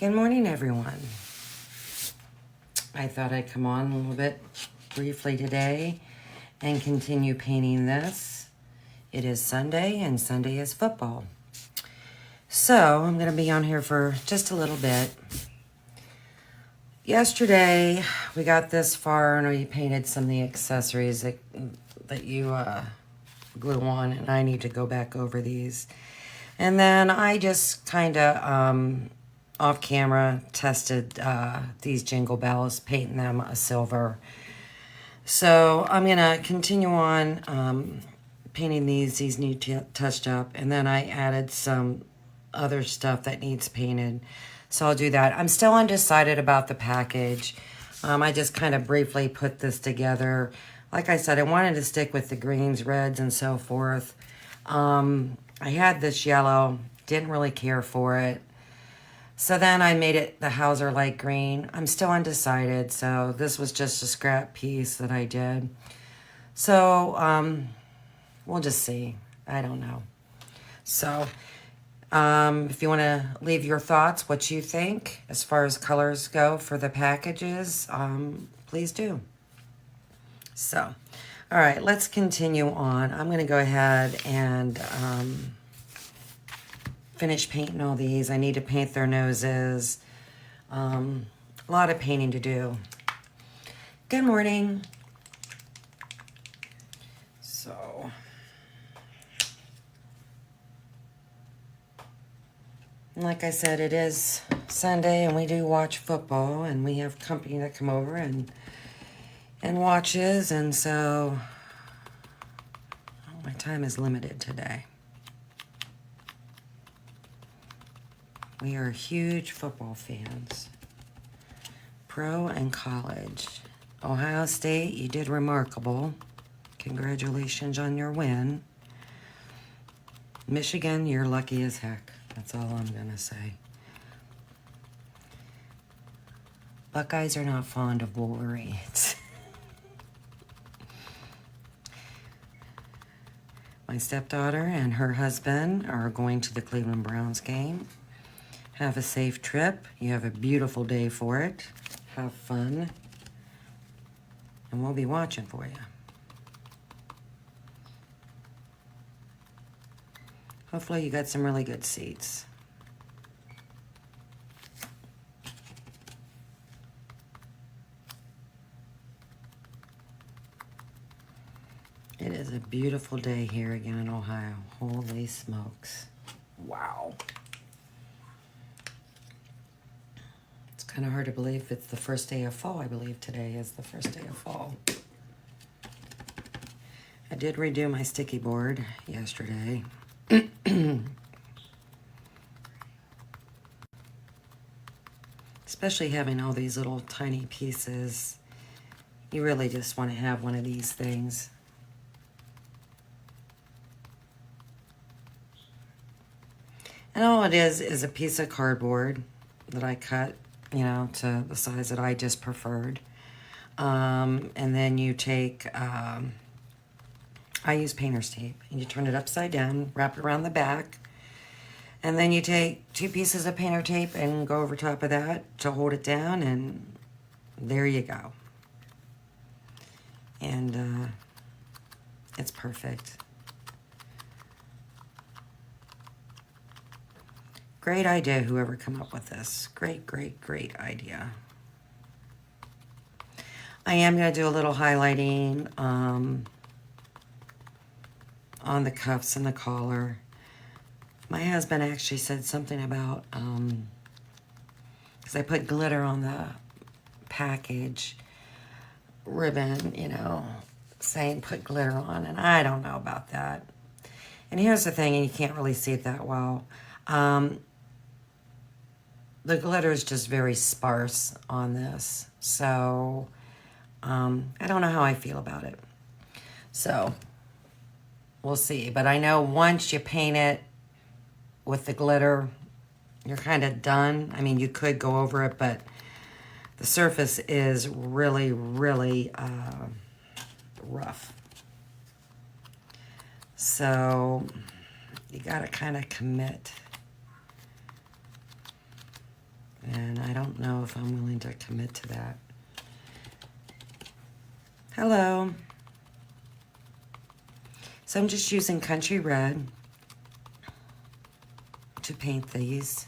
Good morning, everyone. I thought I'd come on a little bit briefly today and continue painting this. It is Sunday, and Sunday is football. So I'm going to be on here for just a little bit. Yesterday, we got this far, and we painted some of the accessories that you glue on, and I need to go back over these. And then I just kind of off camera tested these jingle bells, painting them a silver. So I'm gonna continue on painting these need touched up, and then I added some other stuff that needs painted, so I'll do that. I'm still undecided about the package. I just kind of briefly put this together. Like I said, I wanted to stick with the greens, reds, and so forth. I had this yellow, didn't really care for it. So then I made it the Hauser light green. I'm still undecided, so this was just a scrap piece that I did. So we'll just see. I don't know. So if you want to leave your thoughts, what you think as far as colors go for the packages, please do. So, all right, let's continue on. I'm going to go ahead and finish painting all these. I need to paint their noses. A lot of painting to do. Good morning. So, like I said, it is Sunday, and we do watch football, and we have company that come over and watches, and so my time is limited today. We are huge football fans, pro and college. Ohio State, you did remarkable. Congratulations on your win. Michigan, you're lucky as heck. That's all I'm gonna say. Buckeyes are not fond of Wolverines. My stepdaughter and her husband are going to the Cleveland Browns game. Have a safe trip. You have a beautiful day for it. Have fun. And we'll be watching for you. Hopefully you got some really good seats. It is a beautiful day here again in Ohio. Holy smokes. Wow. It's kind of hard to believe it's the first day of fall. I believe today is the first day of fall. I did redo my sticky board yesterday. Especially having all these little tiny pieces. You really just want to have one of these things. And all it is a piece of cardboard that I cut, to the size that I just preferred. And then you take, I use painter's tape, and you turn it upside down, wrap it around the back, and then you take 2 pieces of painter tape and go over top of that to hold it down, and there you go. And it's perfect. Great idea, whoever come up with this. Great, great, great idea. I am going to do a little highlighting on the cuffs and the collar. My husband actually said something about, because I put glitter on the package ribbon, saying put glitter on, and I don't know about that. And here's the thing, and you can't really see it that well. The glitter is just very sparse on this, so I don't know how I feel about it. So we'll see. But I know once you paint it with the glitter, you're kind of done. I mean, you could go over it, but the surface is really, really rough. So you got to kind of commit. And I don't know if I'm willing to commit to that. Hello. So I'm just using Country Red to paint these.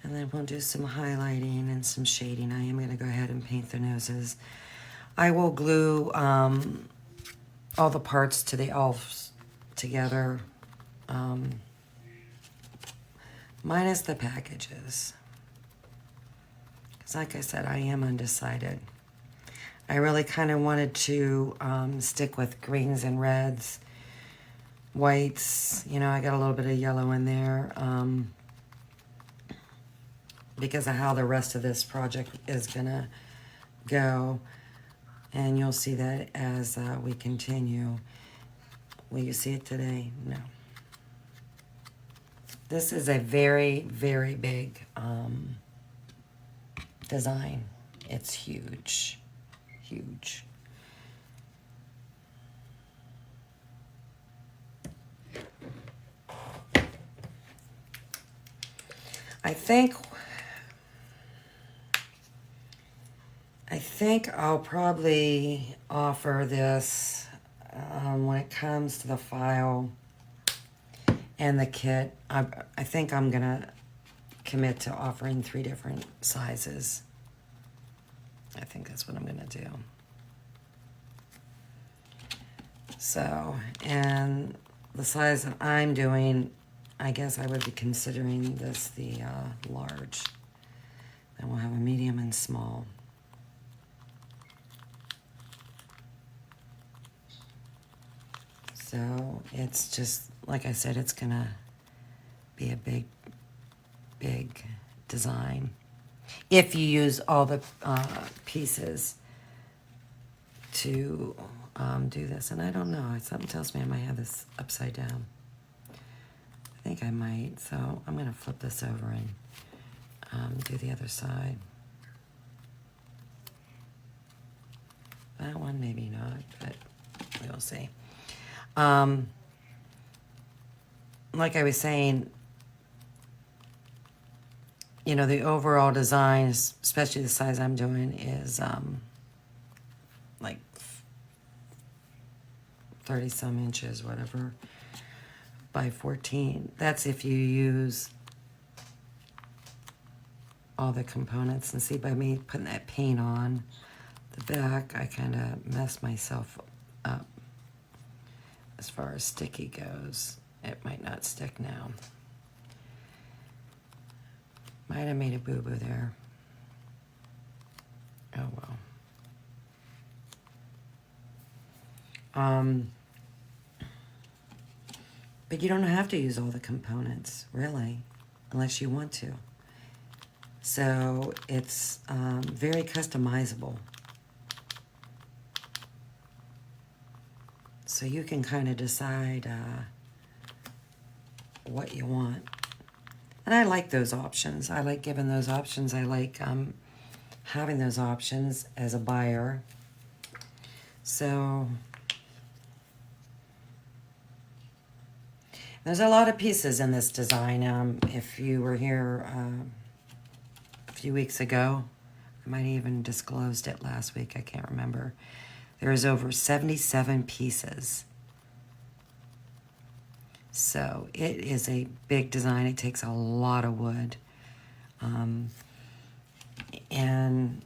And then we'll do some highlighting and some shading. I am going to go ahead and paint the noses. I will glue all the parts to the elves together, minus the packages. Because like I said, I am undecided. I really kind of wanted to stick with greens and reds, whites. You know, I got a little bit of yellow in there. Because of how the rest of this project is gonna go. And you'll see that as we continue. Will you see it today? No. This is a very, very big design. It's huge, huge. I think I'll probably offer this when it comes to the file and the kit. I think I'm gonna commit to offering 3 different sizes. I think that's what I'm gonna do. So, and the size that I'm doing, I guess I would be considering this the large. Then we'll have a medium and small. So it's just, like I said, it's gonna be a big, big design. If you use all the pieces to do this. And I don't know, something tells me I might have this upside down. I think I might, so I'm gonna flip this over and do the other side. That one, maybe not, but we'll see. Like I was saying, you know, the overall design, especially the size I'm doing, is like 30 some inches, whatever, by 14. That's if you use all the components. And see, by me putting that paint on the back, I kind of messed myself up. As far as sticky goes, it might not stick now. Might have made a boo-boo there. Oh well. But you don't have to use all the components, really, unless you want to. So it's very customizable. So you can kind of decide what you want. And I like those options. I like giving those options. I like having those options as a buyer. So there's a lot of pieces in this design. If you were here a few weeks ago, I might have even disclosed it last week. I can't remember. There's over 77 pieces. So it is a big design. It takes a lot of wood. And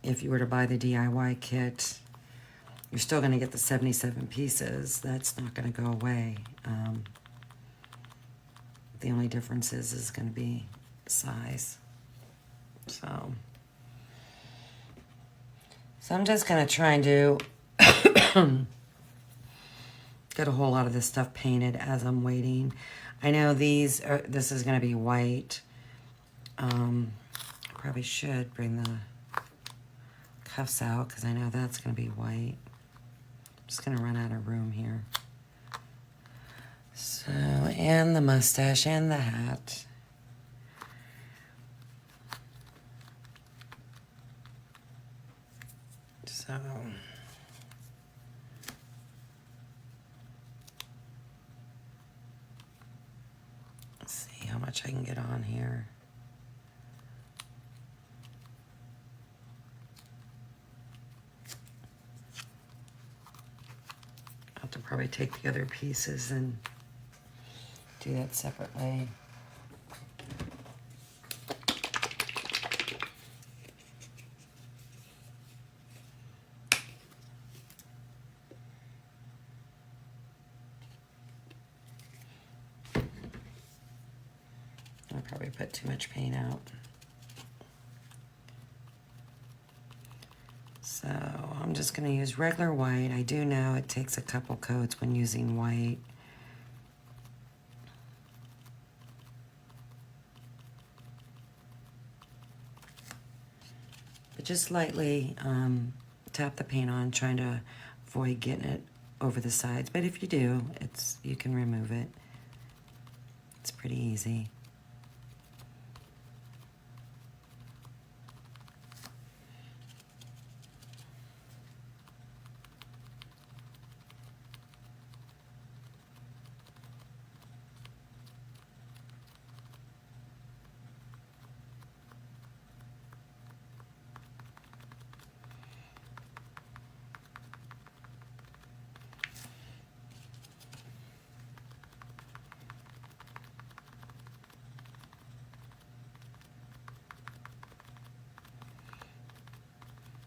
if you were to buy the DIY kit, you're still going to get the 77 pieces. That's not going to go away. The only difference is going to be size. So I'm just going to try and do get a whole lot of this stuff painted as I'm waiting. I know this is going to be white. I probably should bring the cuffs out because I know that's going to be white. I'm just going to run out of room here. So, and the mustache and the hat. how much I can get on here. I'll have to probably take the other pieces and do that separately. I probably put too much paint out. So I'm just going to use regular white. I do know it takes a couple coats when using white. But just lightly tap the paint on, trying to avoid getting it over the sides. But if you do, you can remove it. It's pretty easy.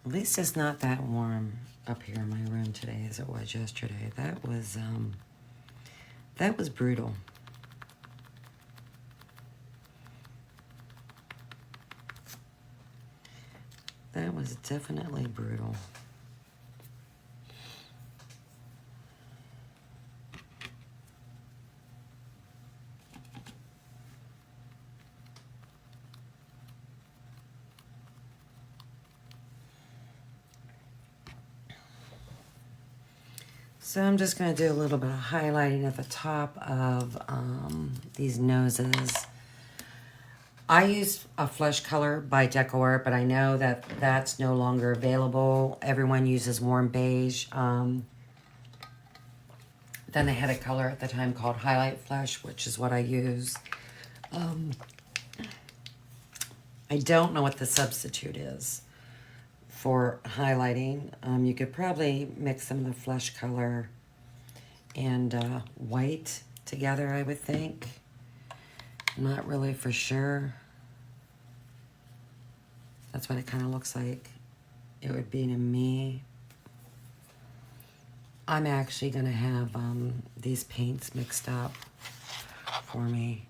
At least it's not that warm up here in my room today as it was yesterday. That was brutal. That was definitely brutal. So I'm just going to do a little bit of highlighting at the top of these noses. I use a flesh color by Decor, but I know that that's no longer available. Everyone uses warm beige. Then they had a color at the time called Highlight Flesh, which is what I use. I don't know what the substitute is for highlighting. You could probably mix some of the flesh color and white together, I would think. I'm not really for sure. That's what it kind of looks like it would be to me. I'm actually going to have these paints mixed up for me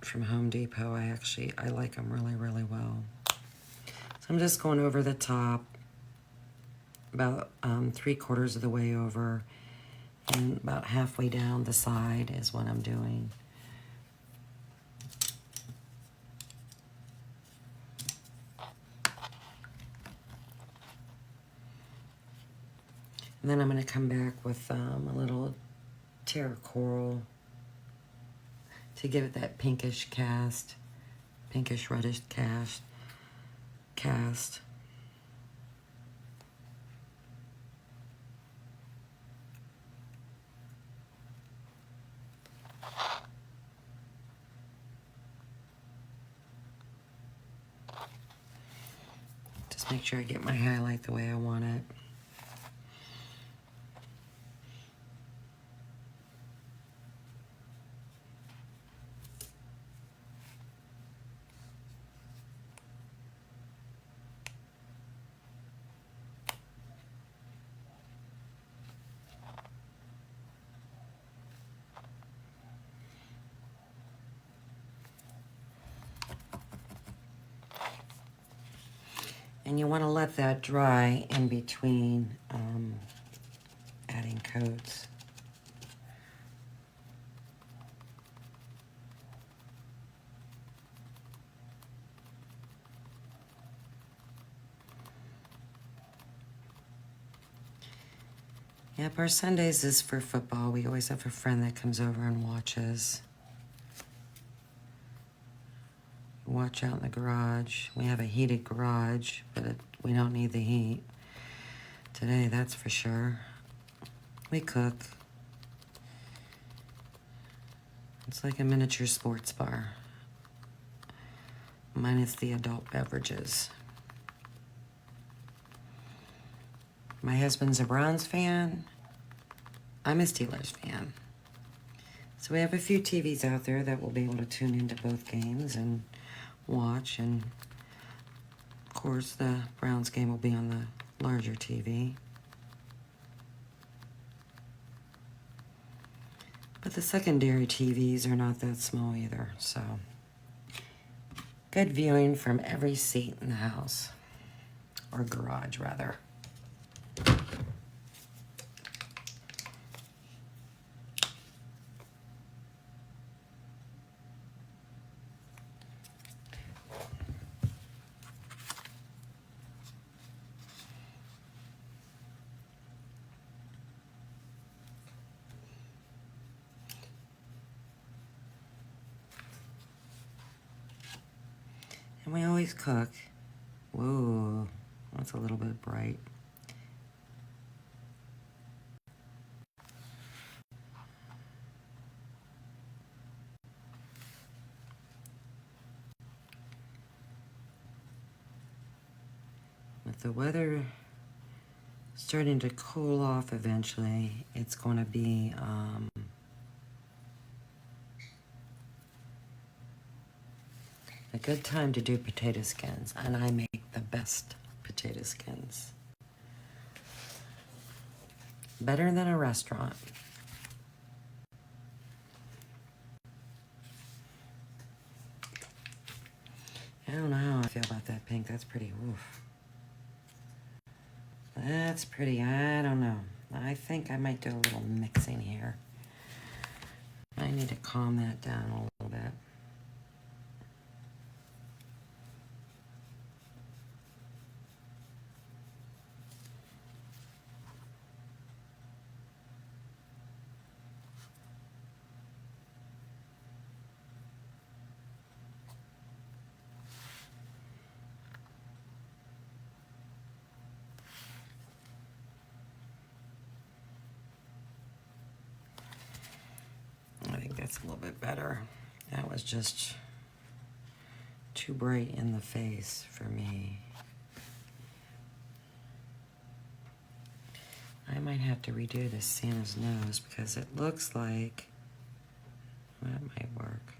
from Home Depot. I like them really, really well. So I'm just going over the top, about 3/4 of the way over, and about halfway down the side is what I'm doing. And then I'm going to come back with a little terra coral to give it that pinkish cast, pinkish reddish cast. Just make sure I get my highlight the way I want it. And you want to let that dry in between adding coats. Yep, our Sundays is for football. We always have a friend that comes over and watches. Watch out in the garage. We have a heated garage, but we don't need the heat today, that's for sure. We cook. It's like a miniature sports bar, minus the adult beverages. My husband's a Browns fan. I'm a Steelers fan. So we have a few TVs out there that will be able to tune into both games and watch. And of course, the Browns game will be on the larger TV. But the secondary TVs are not that small either, so good viewing from every seat in the house, or garage rather. And we always cook. Whoa, that's a little bit bright. With the weather starting to cool off eventually, it's going to be a good time to do potato skins, and I make the best potato skins. Better than a restaurant. I don't know how I feel about that pink. That's pretty, oof. That's pretty, I don't know. I think I might do a little mixing here. I need to calm that down a little bit. I think that's a little bit better. That was just too bright in the face for me. I might have to redo this Santa's nose because it looks like that might work.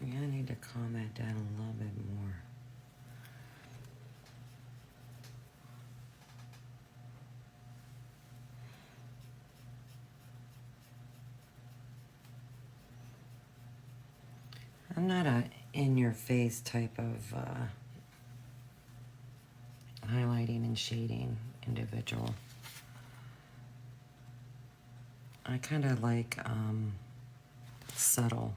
Yeah, I need to calm that down a little bit more. I'm not a in-your-face type of highlighting and shading individual. I kind of like subtle.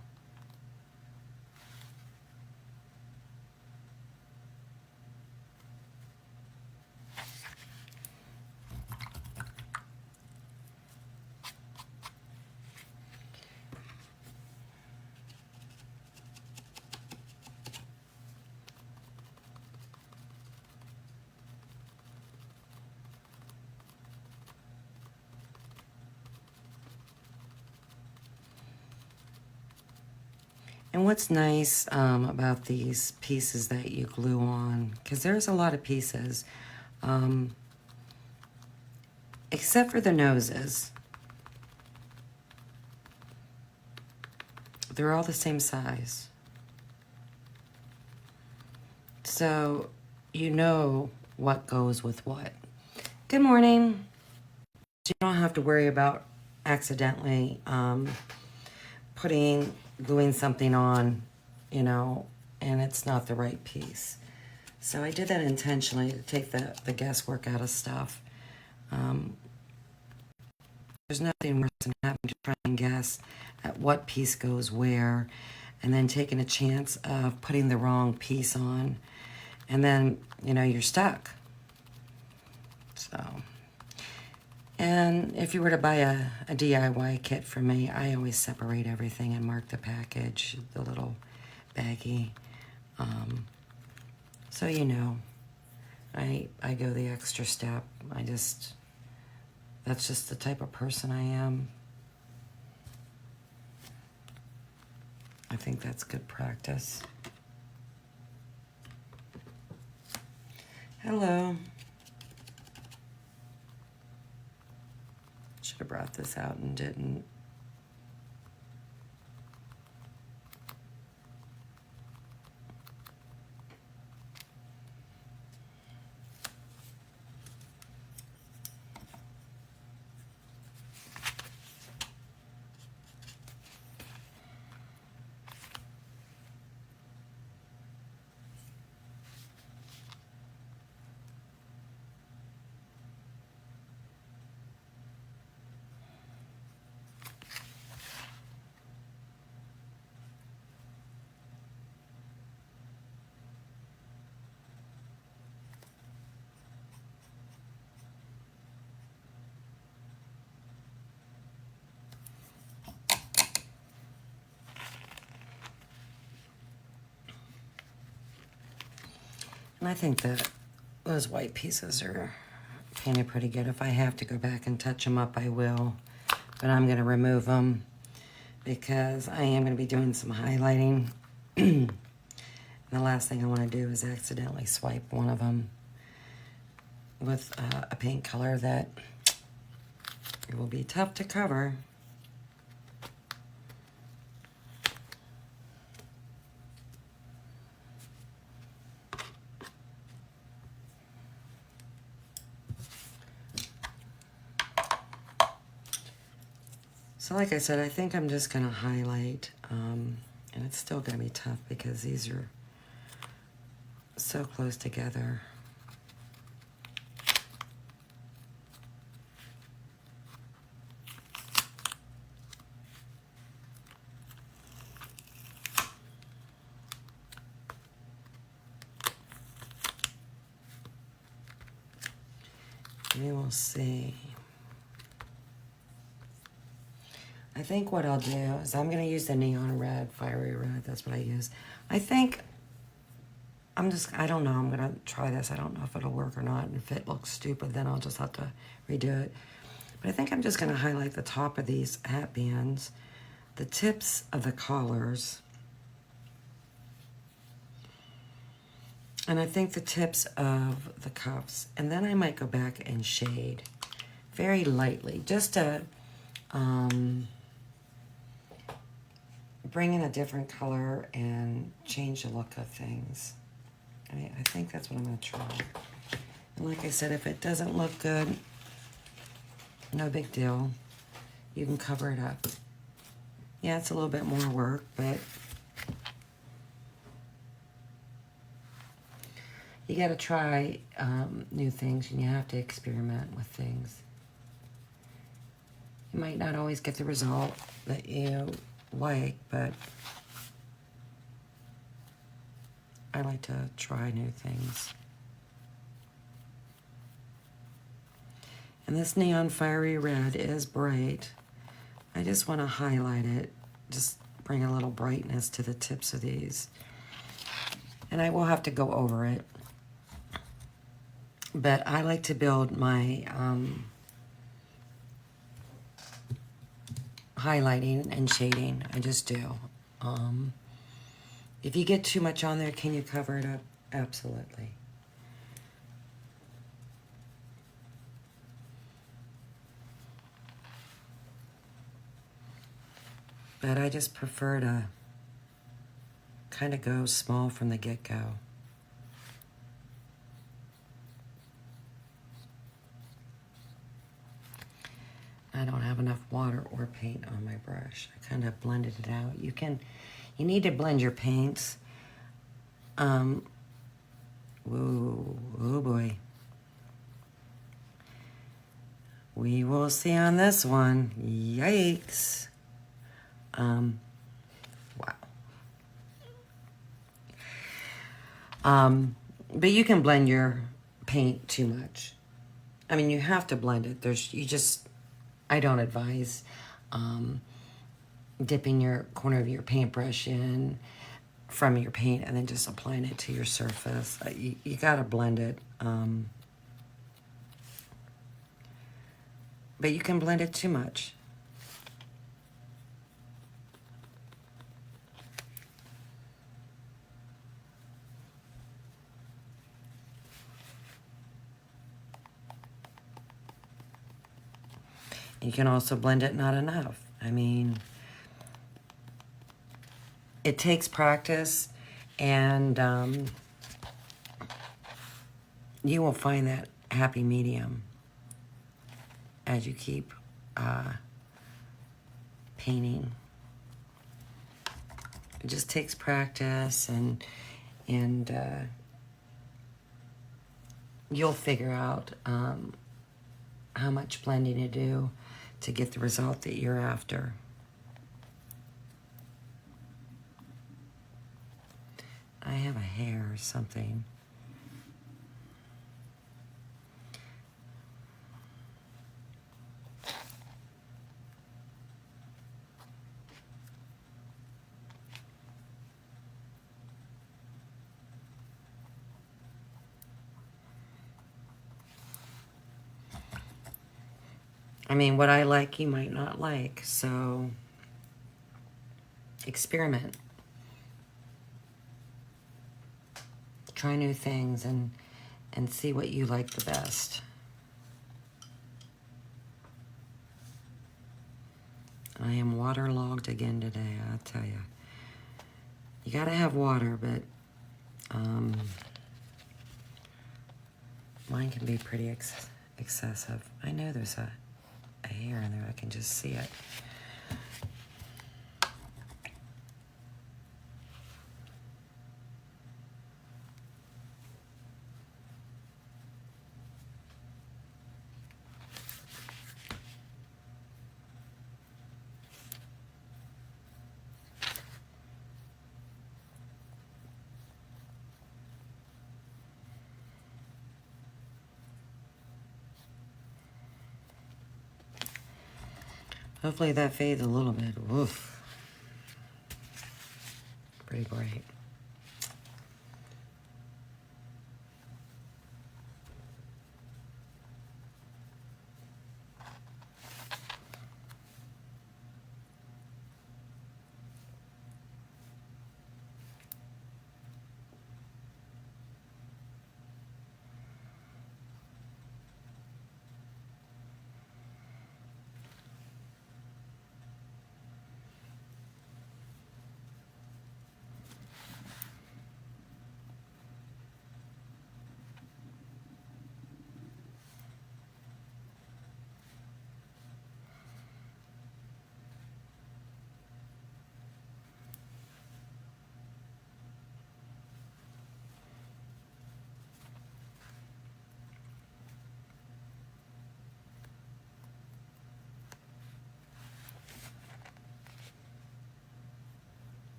And what's nice about these pieces that you glue on, because there's a lot of pieces, except for the noses, they're all the same size. So you know what goes with what. Good morning. You don't have to worry about accidentally gluing something on, you know, and it's not the right piece. So I did that intentionally to take the guesswork out of stuff. There's nothing worse than having to try and guess at what piece goes where, and then taking a chance of putting the wrong piece on, and then, you know, you're stuck. So, and if you were to buy a DIY kit from me, I always separate everything and mark the package, the little baggie. So you know, I go the extra step. That's just the type of person I am. I think that's good practice. Hello. Should have brought this out and didn't. And I think that those white pieces are painted pretty good. If I have to go back and touch them up, I will. But I'm going to remove them because I am going to be doing some highlighting. And the last thing I want to do is accidentally swipe one of them with a paint color that it will be tough to cover. So like I said, I think I'm just going to highlight, and it's still going to be tough because these are so close together. We will see. I think what I'll do is I'm going to use the neon red, fiery red. That's what I use. I think I don't know. I'm going to try this. I don't know if it'll work or not. And if it looks stupid, then I'll just have to redo it. But I think I'm just going to highlight the top of these hat bands, the tips of the collars, and I think the tips of the cuffs. And then I might go back and shade very lightly, just to bring in a different color and change the look of things. I think that's what I'm going to try. And like I said, if it doesn't look good, no big deal. You can cover it up. Yeah, it's a little bit more work, but you got to try new things, and you have to experiment with things. You might not always get the result that you like, but I like to try new things. And this neon fiery red is bright. I just want to highlight it, just bring a little brightness to the tips of these. And I will have to go over it. But I like to build my highlighting and shading. I just do. If you get too much on there, can you cover it up? Absolutely. But I just prefer to kind of go small from the get-go. I don't have enough water or paint on my brush. I kind of blended it out. You need to blend your paints Ooh, oh boy. We will see on this one. Yikes. Wow. But you can blend your paint too much. I mean, you have to blend it. I don't advise dipping your corner of your paintbrush in from your paint and then just applying it to your surface. You gotta blend it. But you can blend it too much. You can also blend it not enough. I mean, it takes practice, and you will find that happy medium as you keep painting. It just takes practice, and you'll figure out how much blending to do to get the result that you're after. I have a hair or something. I mean, what I like, you might not like, so experiment. Try new things and see what you like the best. I am waterlogged again today, I'll tell you. You gotta have water, but mine can be pretty excessive. I know there's a hair in there, I can just see it. Hopefully that fades a little bit. Woof. Pretty bright.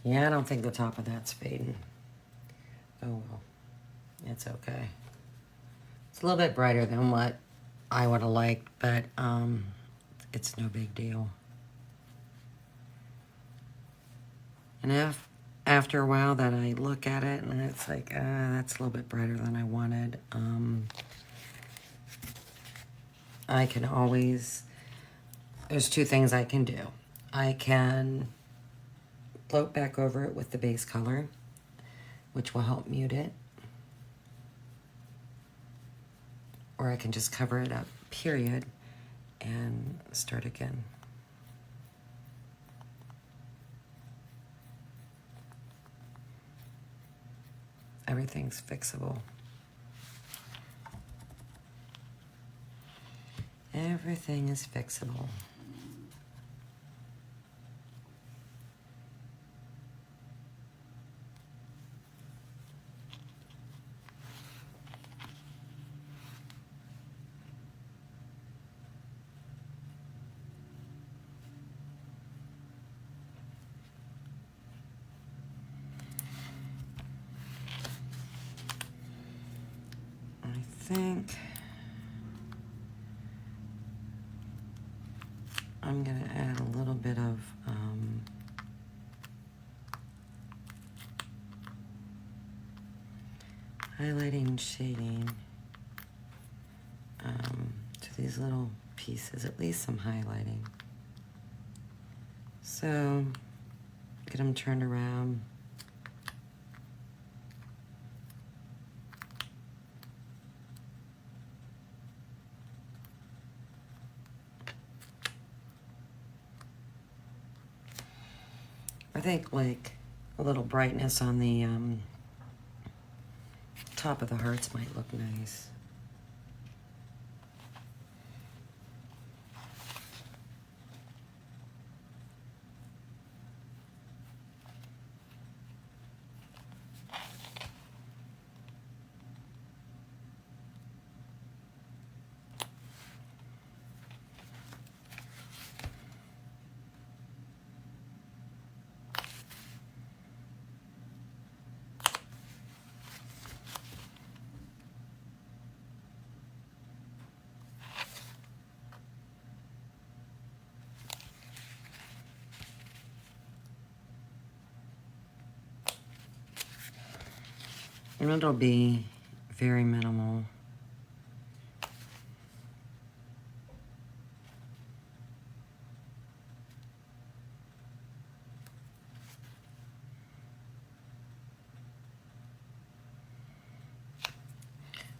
Yeah, I don't think the top of that's fading. Oh well, it's okay. It's a little bit brighter than what I would have liked, but it's no big deal. And if after a while that I look at it and it's like, that's a little bit brighter than I wanted, I can always, there's two things I can do. I can float back over it with the base color, which will help mute it. Or I can just cover it up, period, and start again. Everything's fixable. Everything is fixable. think I'm going to add a little bit of highlighting and shading to these little pieces, at least some highlighting. So get them turned around. I think like a little brightness on the top of the hearts might look nice. And it'll be very minimal.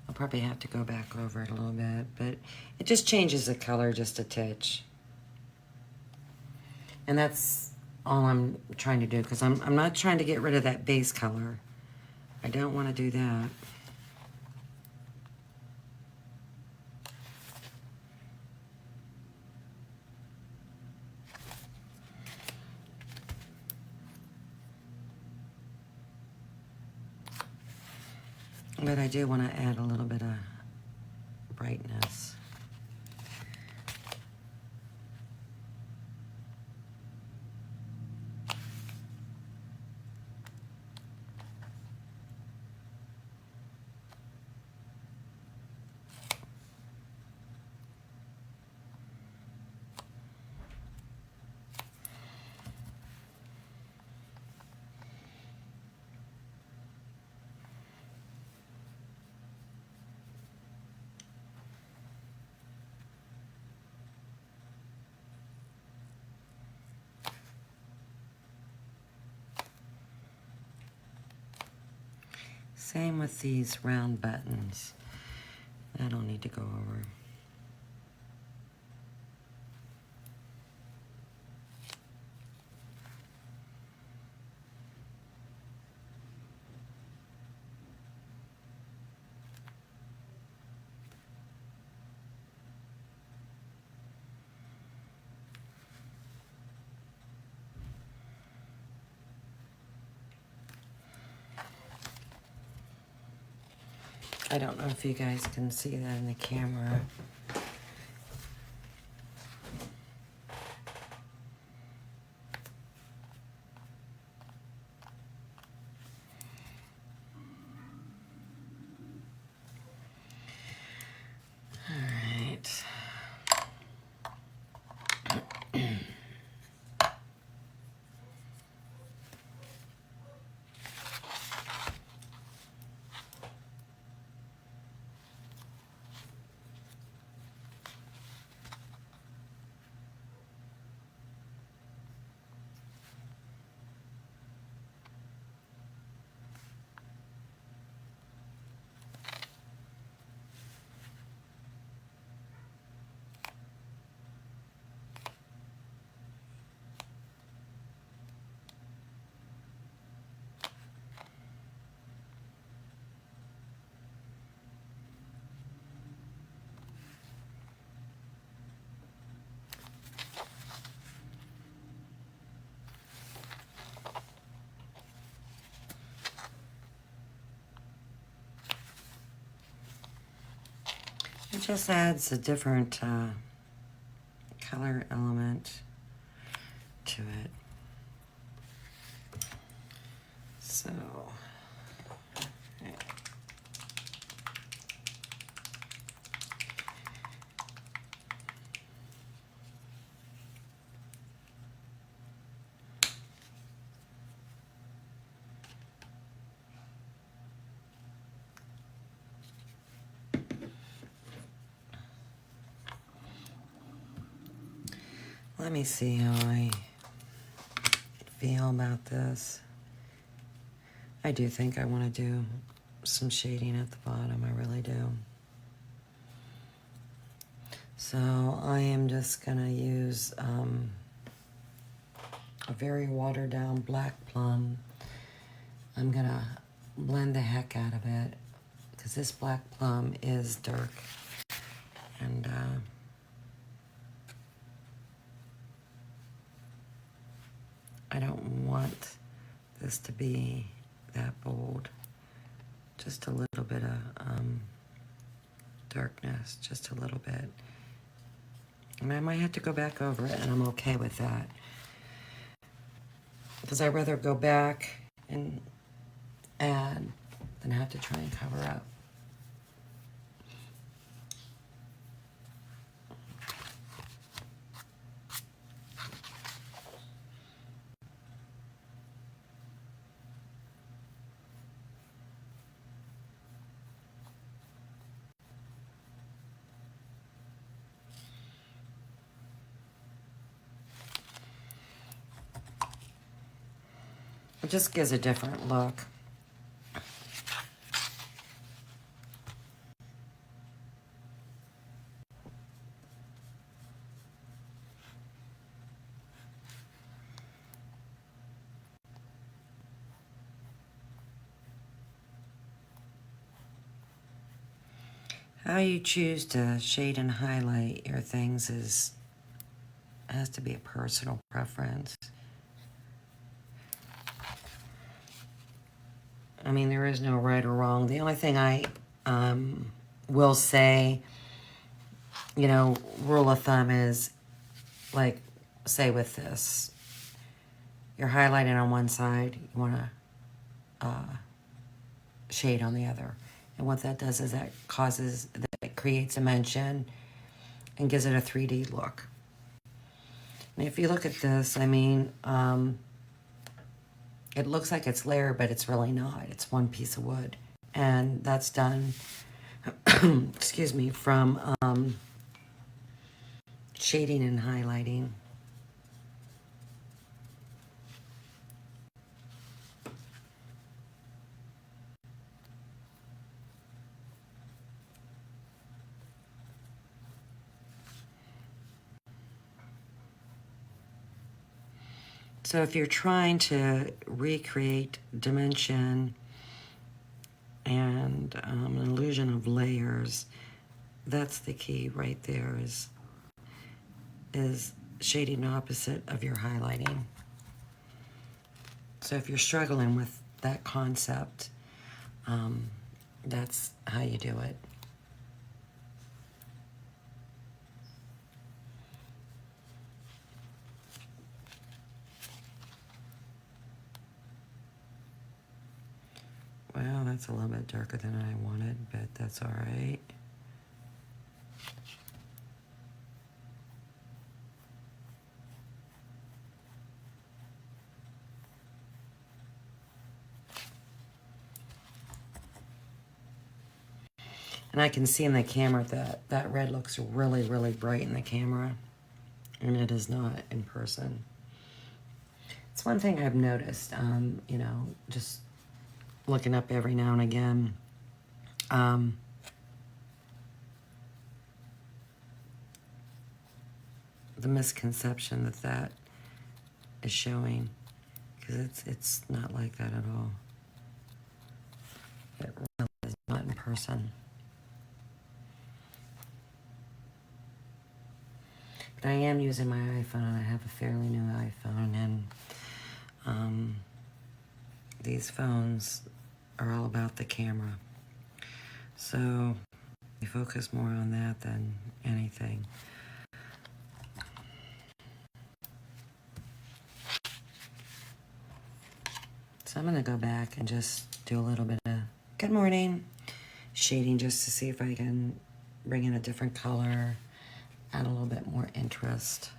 I'll probably have to go back over it a little bit, but it just changes the color just a titch. And that's all I'm trying to do, because I'm not trying to get rid of that base color. I don't want to do that. But I do want to add a little bit of brightness. Same with these round buttons. I don't need to go over. I don't know if you guys can see that in the camera. All right. It just adds a different color element to it. So, Let me see how I feel about this. I do think I want to do some shading at the bottom. I really do. So I am just going to use a very watered down black plum. I'm going to blend the heck out of it because this black plum is dark. And I don't want this to be that bold. Just a little bit of darkness, just a little bit. And I might have to go back over it, and I'm okay with that. Because I'd rather go back and add than have to try and cover up. It just gives a different look. How you choose to shade and highlight your things has to be a personal preference. I mean, there is no right or wrong. The only thing I will say, you know, rule of thumb is, like, say with this, you're highlighting on one side, you want to shade on the other. And what that does is that creates dimension and gives it a 3D look. And if you look at this, I mean, it looks like it's layered, but it's really not. It's one piece of wood. And that's done, excuse me, from shading and highlighting. So if you're trying to recreate dimension and an illusion of layers, that's the key right there, is shading opposite of your highlighting. So if you're struggling with that concept, that's how you do it. Well, that's a little bit darker than I wanted, but that's all right. And I can see in the camera that that red looks really, really bright in the camera, and it is not in person. It's one thing I've noticed, you know, just looking up every now and again. The misconception that is showing, because it's not like that at all. It really is not in person. But I am using my iPhone. I have a fairly new iPhone, and these phones are all about the camera. So we focus more on that than anything. So I'm going to go back and just do a little bit of good morning shading just to see if I can bring in a different color, add a little bit more interest.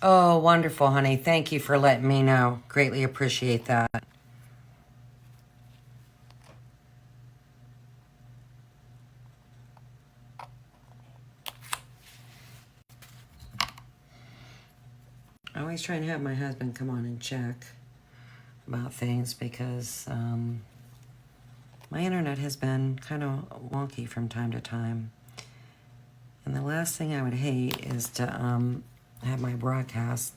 Oh, wonderful, honey. Thank you for letting me know. Greatly appreciate that. I always try and have my husband come on and check about things because my internet has been kind of wonky from time to time. And the last thing I would hate is to have my broadcast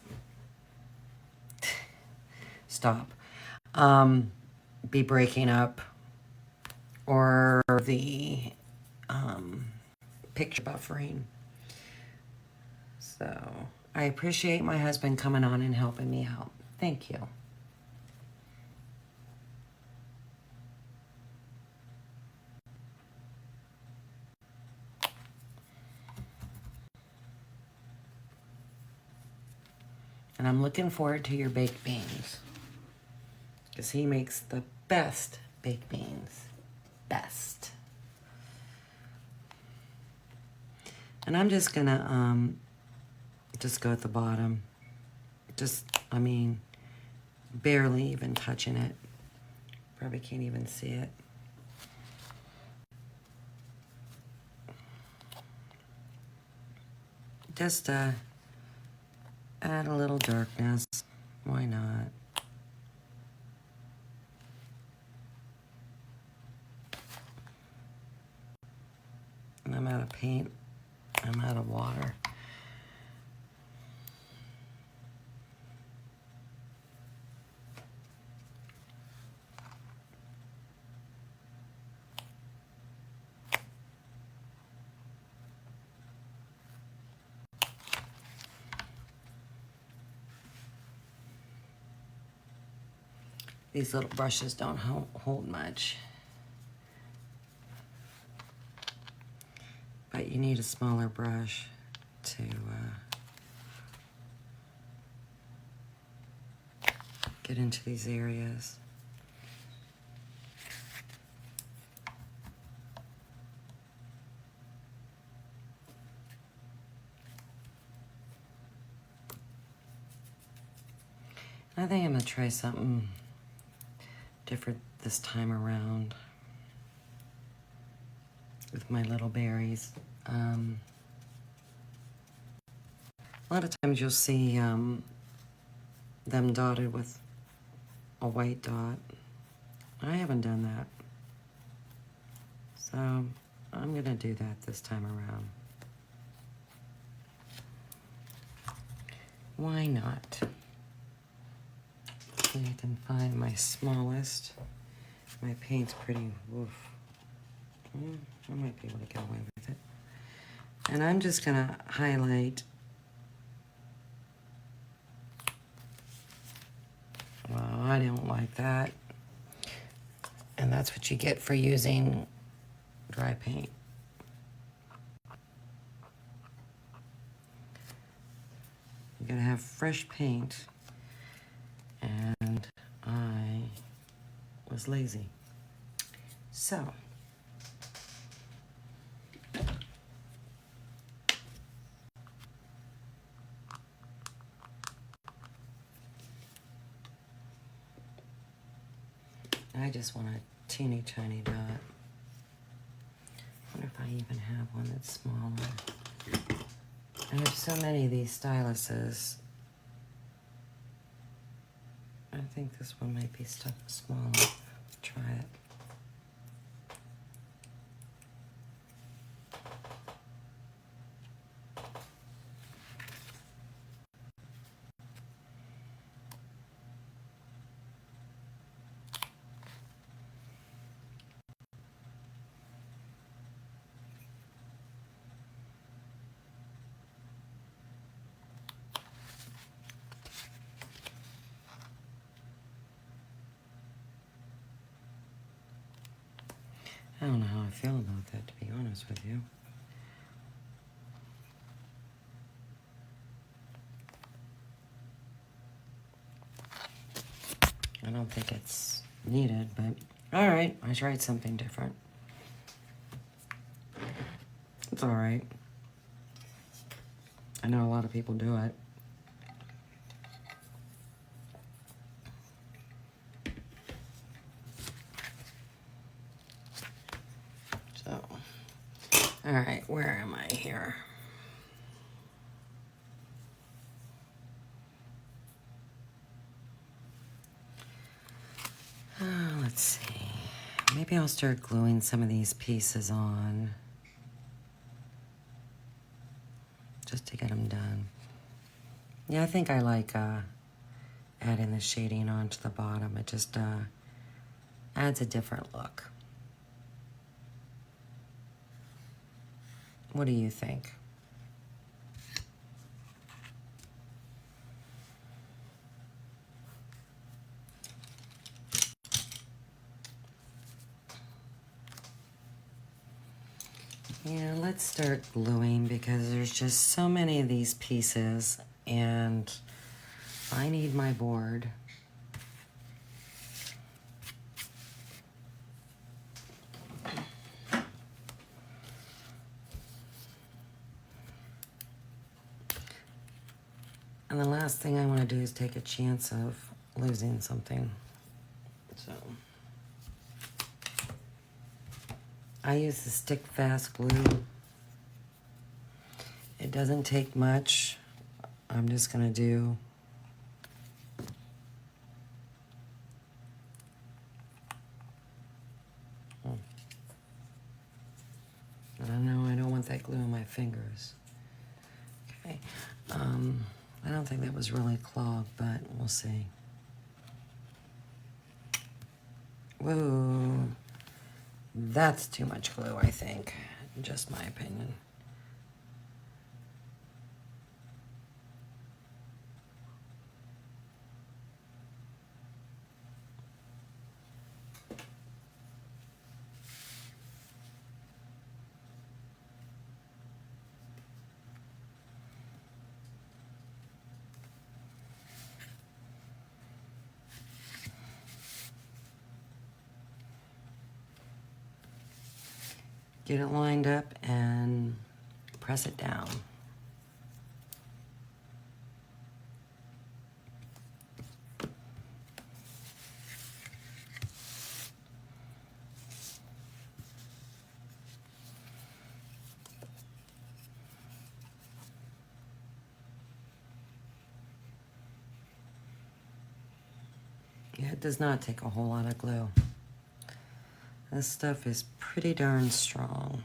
stop, be breaking up, or the picture buffering. So I appreciate my husband coming on and helping me out. Thank you. And I'm looking forward to your baked beans. Because he makes the best baked beans. Best. And I'm just gonna just go at the bottom. I mean, barely even touching it. Probably can't even see it. Just add a little darkness. Why not? And I'm out of paint. I'm out of water. These little brushes don't hold much. But you need a smaller brush to get into these areas. I think I'm gonna try something different this time around with my little berries. A lot of times you'll see them dotted with a white dot. I haven't done that. So I'm gonna do that this time around. Why not? See, I can find my smallest. My paint's pretty woof. I might be able to get away with it. And I'm just gonna highlight. Well, I don't like that. And that's what you get for using dry paint. You gotta have fresh paint. And I was lazy. So, I just want a teeny tiny dot. I wonder if I even have one that's smaller. I have so many of these styluses. I think this one might be smaller. Try it. I don't know how I feel about that, to be honest with you. I don't think it's needed, but all right, I tried something different. It's all right. I know a lot of people do it. All right, where am I here? Let's see. Maybe I'll start gluing some of these pieces on just to get them done. Yeah, I think I like adding the shading onto the bottom. It just adds a different look. What do you think? Yeah, let's start gluing because there's just so many of these pieces and I need my board. And the last thing I want to do is take a chance of losing something. So I use the stick fast glue. It doesn't take much. I'm just gonna do I don't know, I don't want that glue in my fingers. Okay. I don't think that was really clogged, but we'll see. Whoa. That's too much glue, I think. Just my opinion. Get it lined up and press it down. Yeah, it does not take a whole lot of glue. This stuff is pretty darn strong.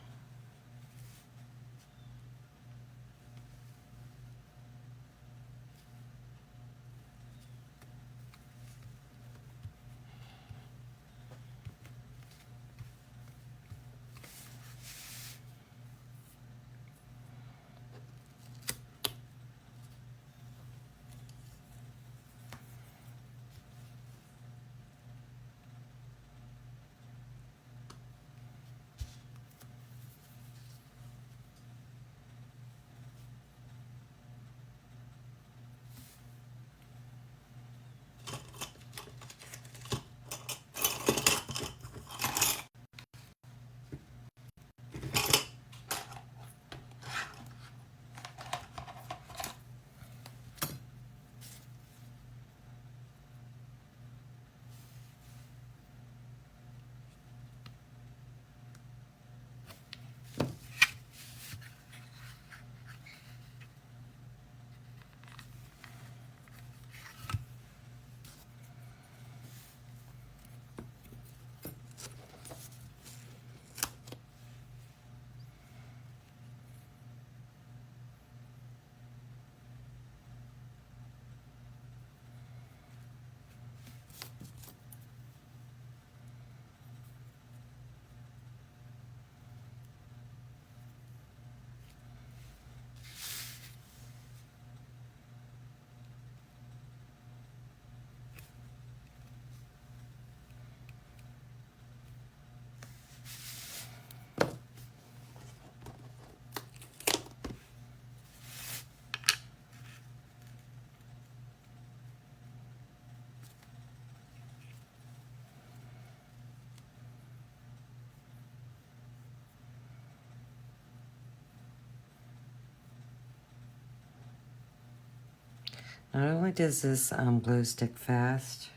Not only does this glue stick fast,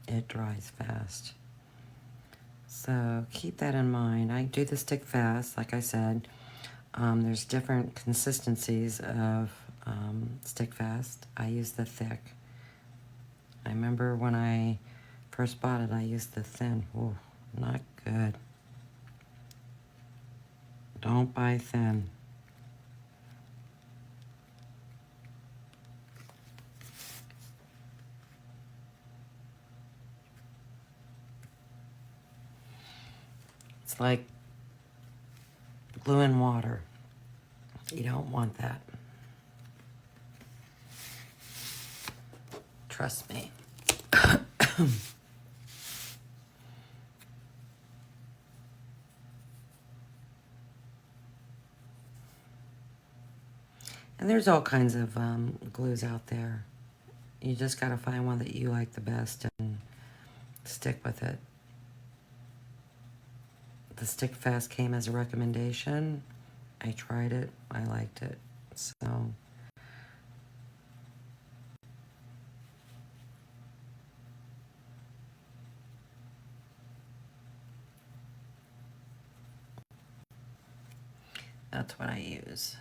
it dries fast. So keep that in mind. I do the stick fast, like I said. There's different consistencies of stick fast. I use the thick. I remember when I first bought it, I used the thin. Ooh, not good. Don't buy thin. It's like glue in water. You don't want that. Trust me. And there's all kinds of glues out there. You just gotta find one that you like the best and stick with it. The Stick Fast came as a recommendation. I tried it. I liked it. So that's what I use.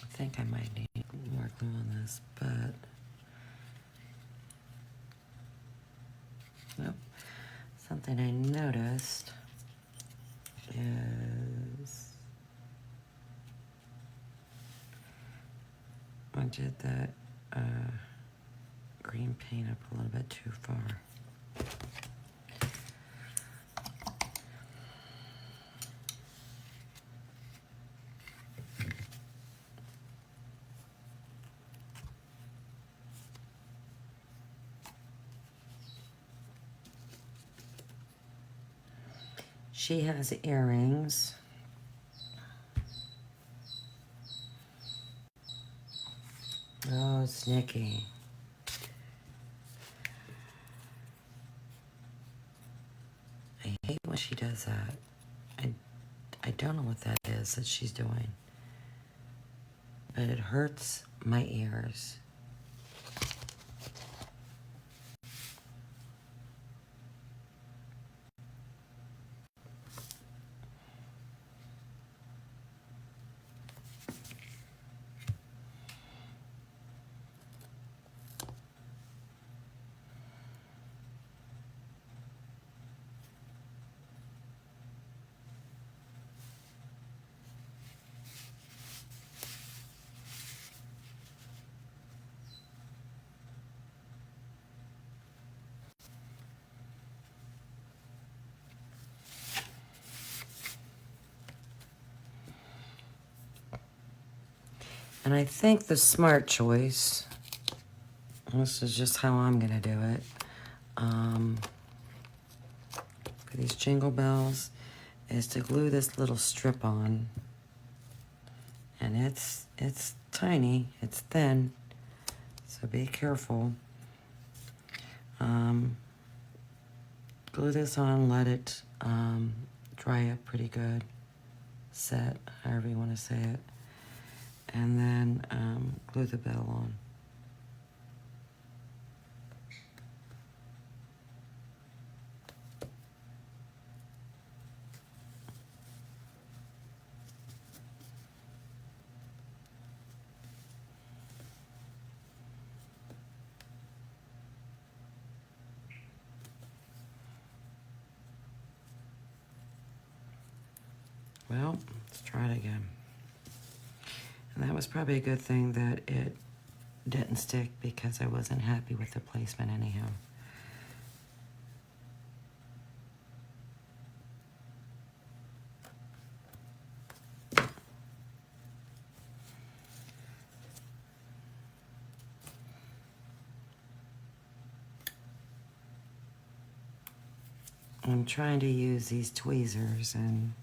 I think I might need more glue on this, but nope. Something I noticed is I did that green paint up a little bit too far. She has earrings. Oh, Snicky. I hate when she does that. I don't know what that is that she's doing, but it hurts my ears. And I think the smart choice, this is just how I'm gonna do it, for these jingle bells, is to glue this little strip on. And it's tiny, it's thin, so be careful. Glue this on, let it dry up pretty good, set, however you want to say it, and then glue the bell on. Well, let's try it again. And that was probably a good thing that it didn't stick because I wasn't happy with the placement anyhow. I'm trying to use these tweezers, and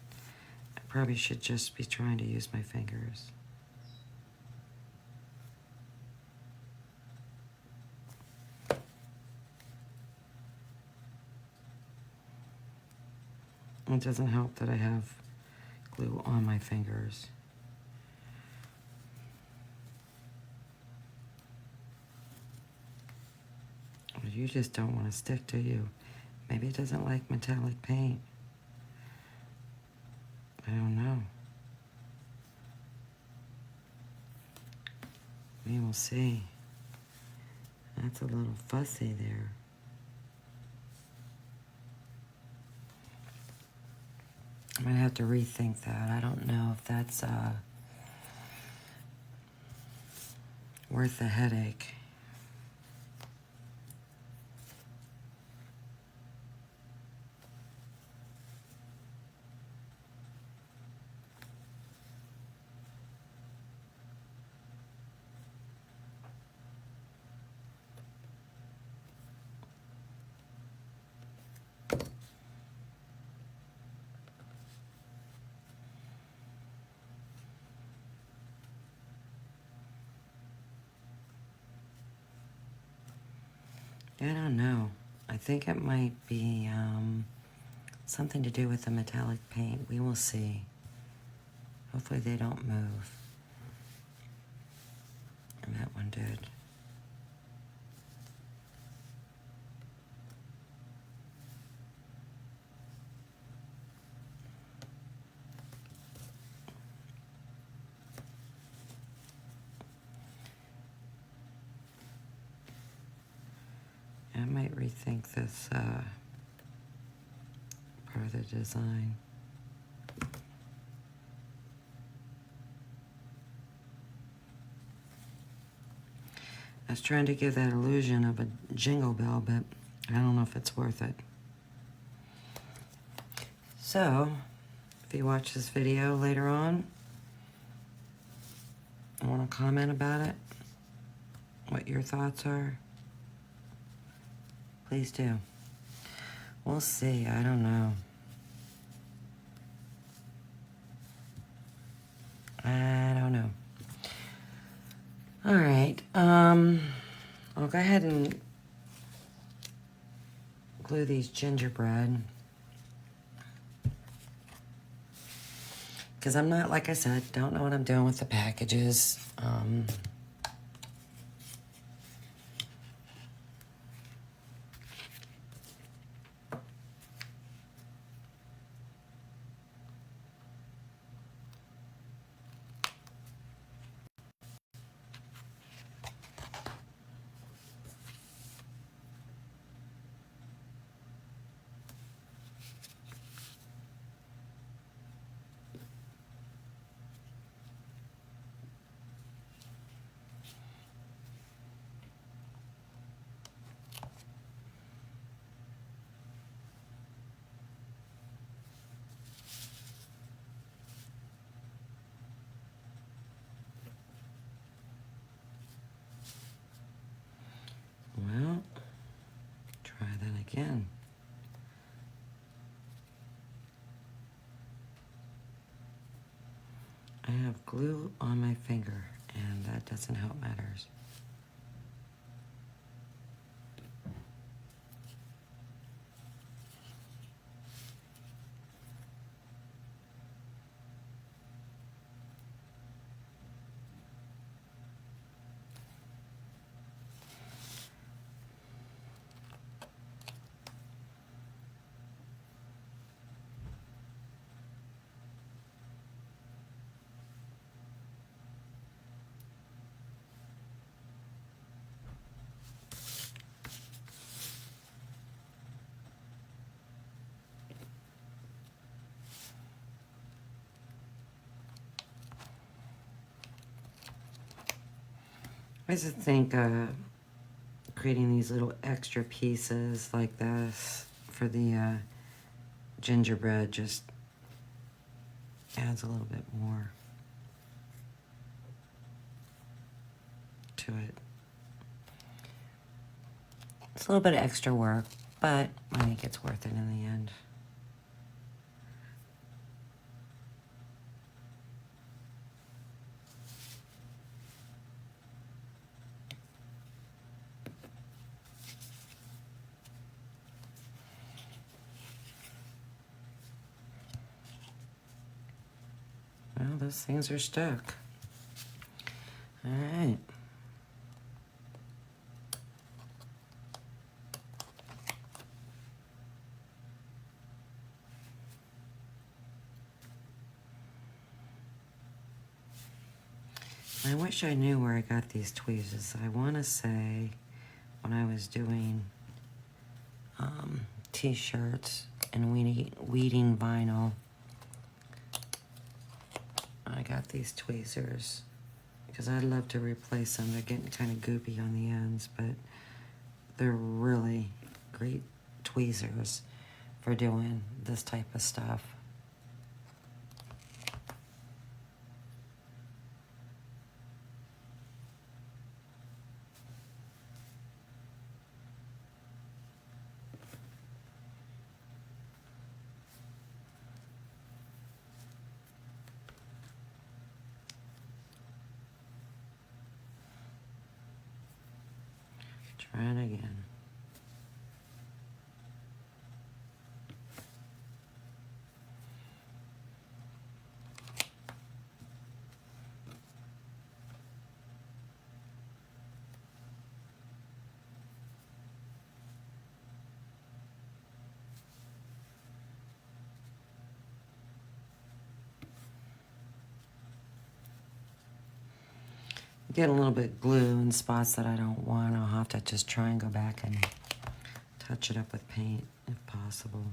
I probably should just be trying to use my fingers. It doesn't help that I have glue on my fingers. Well, you just don't want to stick, do you? Maybe it doesn't like metallic paint. I don't know. We will see. That's a little fussy there. I'm gonna have to rethink that. I don't know if that's worth the headache. I don't know. I think it might be something to do with the metallic paint. We will see. Hopefully they don't move. And that one did. I might rethink this part of the design. I was trying to give that illusion of a jingle bell, but I don't know if it's worth it. So, if you watch this video later on, I want to comment about it, what your thoughts are, please do. We'll see. I don't know. I don't know. All right. I'll go ahead and glue these gingerbread. Because I'm not, like I said, don't know what I'm doing with the packages. Well, try that again. I have glue on my finger, and that doesn't help matters. I just think creating these little extra pieces like this for the gingerbread just adds a little bit more to it. It's a little bit of extra work, but I think it's worth it in the end. Well, those things are stuck. All right. I wish I knew where I got these tweezers. I want to say when I was doing t-shirts and weeding vinyl, I got these tweezers because I'd love to replace them. They're getting kind of goopy on the ends, but they're really great tweezers for doing this type of stuff. Try it again. Get a little bit glue in spots that I don't want. I'll have to just try and go back and touch it up with paint if possible.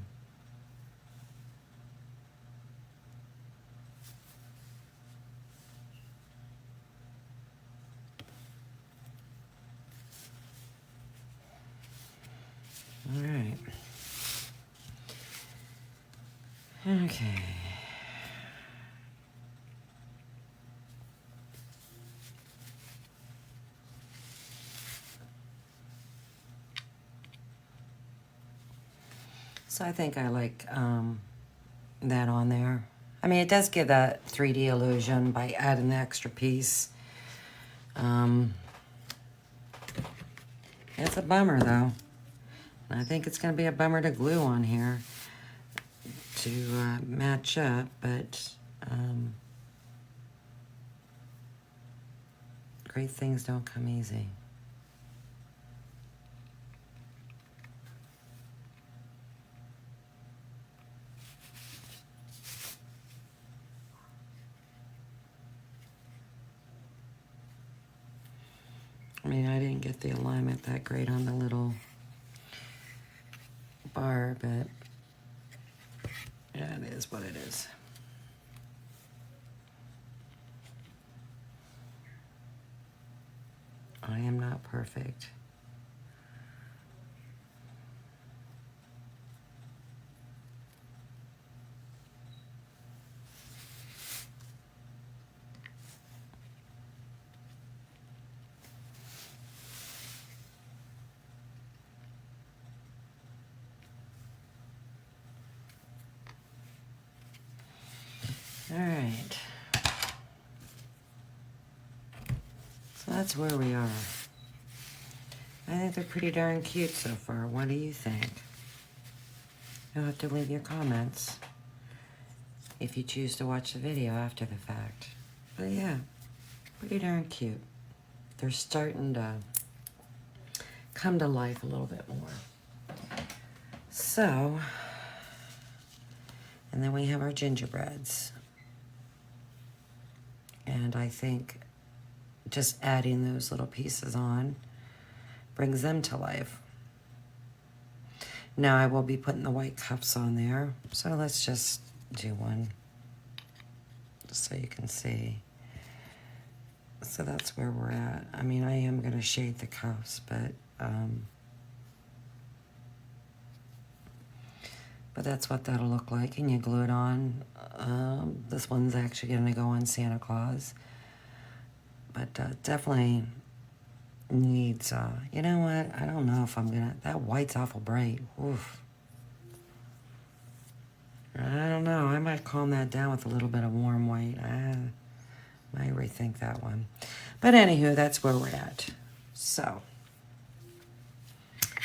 All right. Okay. So I think I like that on there. I mean, it does give that 3D illusion by adding the extra piece. It's a bummer, though. And I think it's going to be a bummer to glue on here to match up, but great things don't come easy. I mean, I didn't get the alignment that great on the little bar, but yeah, it is what it is. I am not perfect. All right. So that's where we are. I think they're pretty darn cute so far. What do you think? You'll have to leave your comments if you choose to watch the video after the fact. But yeah, pretty darn cute. They're starting to come to life a little bit more. So, and then we have our gingerbreads. And I think just adding those little pieces on brings them to life. Now I will be putting the white cups on there. So let's just do one just so you can see. So that's where we're at. I mean, I am going to shade the cups, but that's what that'll look like. And you glue it on. This one's actually going to go on Santa Claus. But definitely needs, you know what? I don't know if I'm gonna, that white's awful bright. Oof. I don't know. I might calm that down with a little bit of warm white. I might rethink that one. But anywho, that's where we're at. So,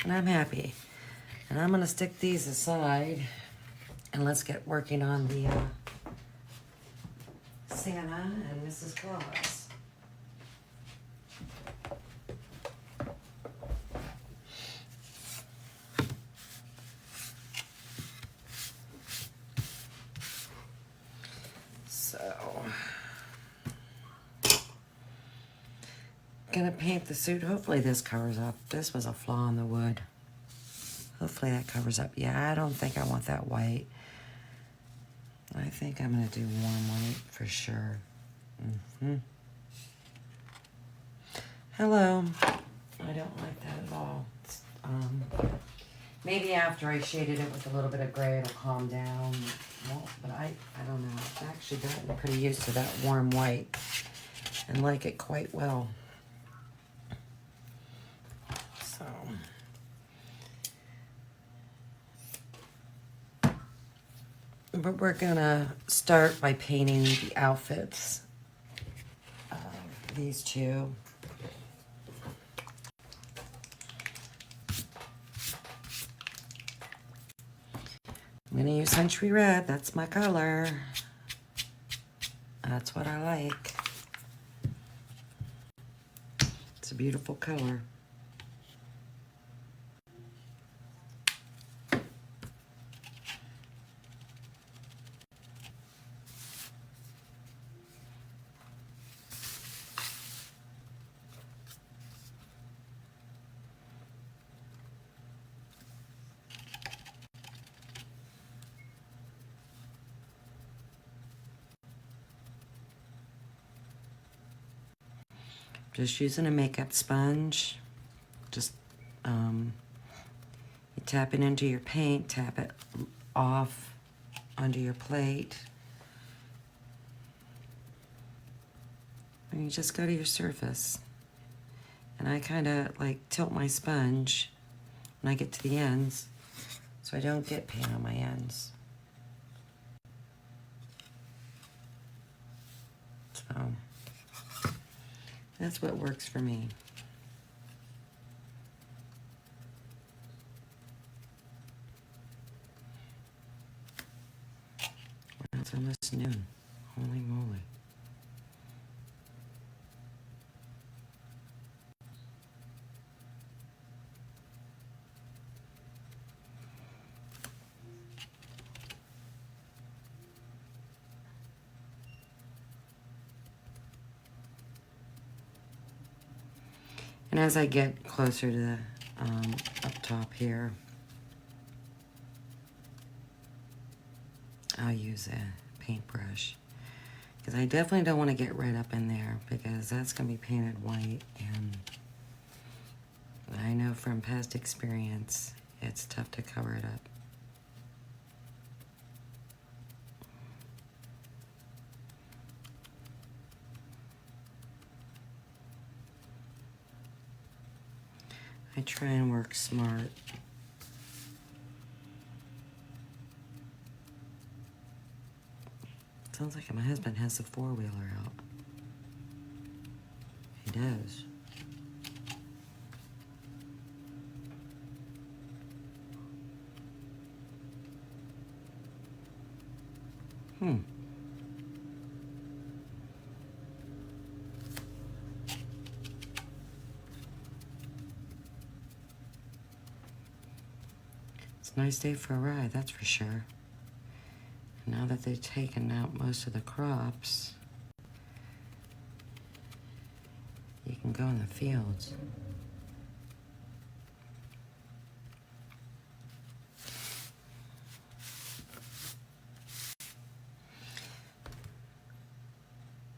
and I'm happy. And I'm going to stick these aside. And let's get working on the Santa and Mrs. Claus. So, gonna paint the suit. Hopefully this covers up. This was a flaw in the wood. Hopefully that covers up. Yeah, I don't think I want that white. I think I'm gonna do warm white for sure. Hello. I don't like that at all. Maybe after I shaded it with a little bit of gray, it'll calm down. Well, but I don't know. I've actually gotten pretty used to that warm white and like it quite well. So, but we're gonna start by painting the outfits of these two. I'm gonna use Century Red. That's my color. That's what I like. It's a beautiful color. Just using a makeup sponge. Just you tap it into your paint, tap it off onto your plate. And you just go to your surface. And I kind of like tilt my sponge when I get to the ends so I don't get paint on my ends. So that's what works for me. Well, it's almost noon. Holy moly. And as I get closer to the up top here, I'll use a paintbrush. Because I definitely don't want to get right up in there because that's going to be painted white. And I know from past experience, it's tough to cover it up. I try and work smart. Sounds like my husband has a four-wheeler out. He does. It's a nice day for a ride, that's for sure. Now that they've taken out most of the crops, you can go in the fields.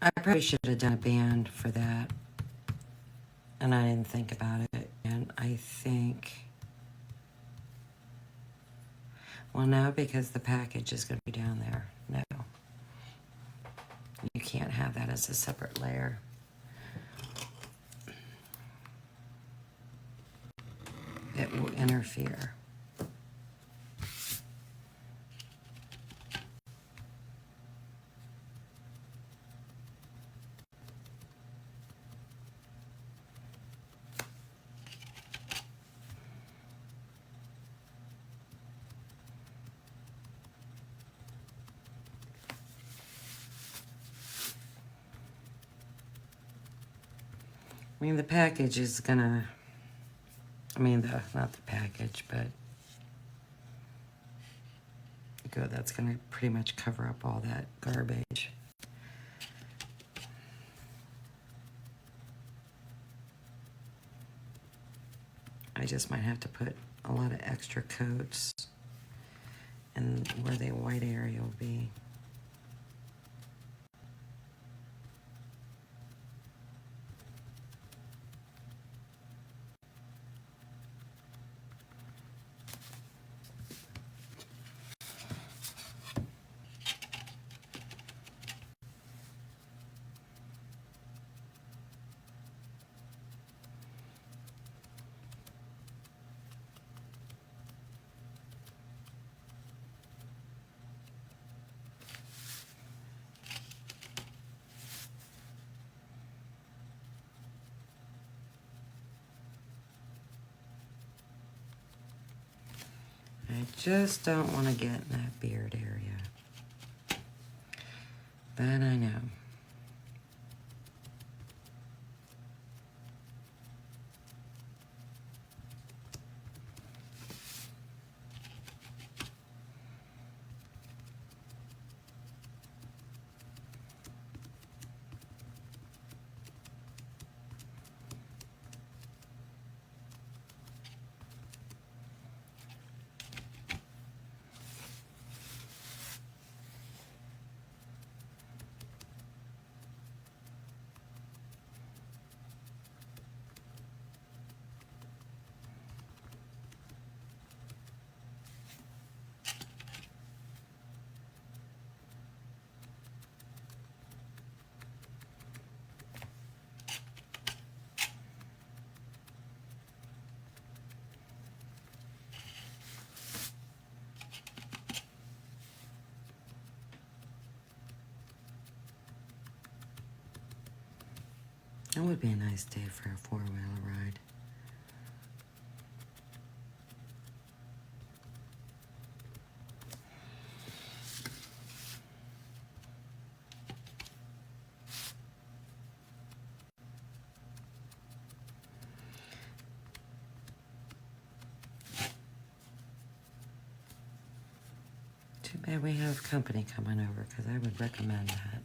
I probably should have done a band for that, and I didn't think about it. And I think, well, no, because the package is going to be down there. No, you can't have that as a separate layer. that will interfere. I mean, the package is gonna, not the package, but that's gonna pretty much cover up all that garbage. I just might have to put a lot of extra coats in where the white area will be. I just don't want to get in that beard area. That I know. It would be a nice day for a four-wheeler ride. Too bad we have company coming over, because I would recommend that.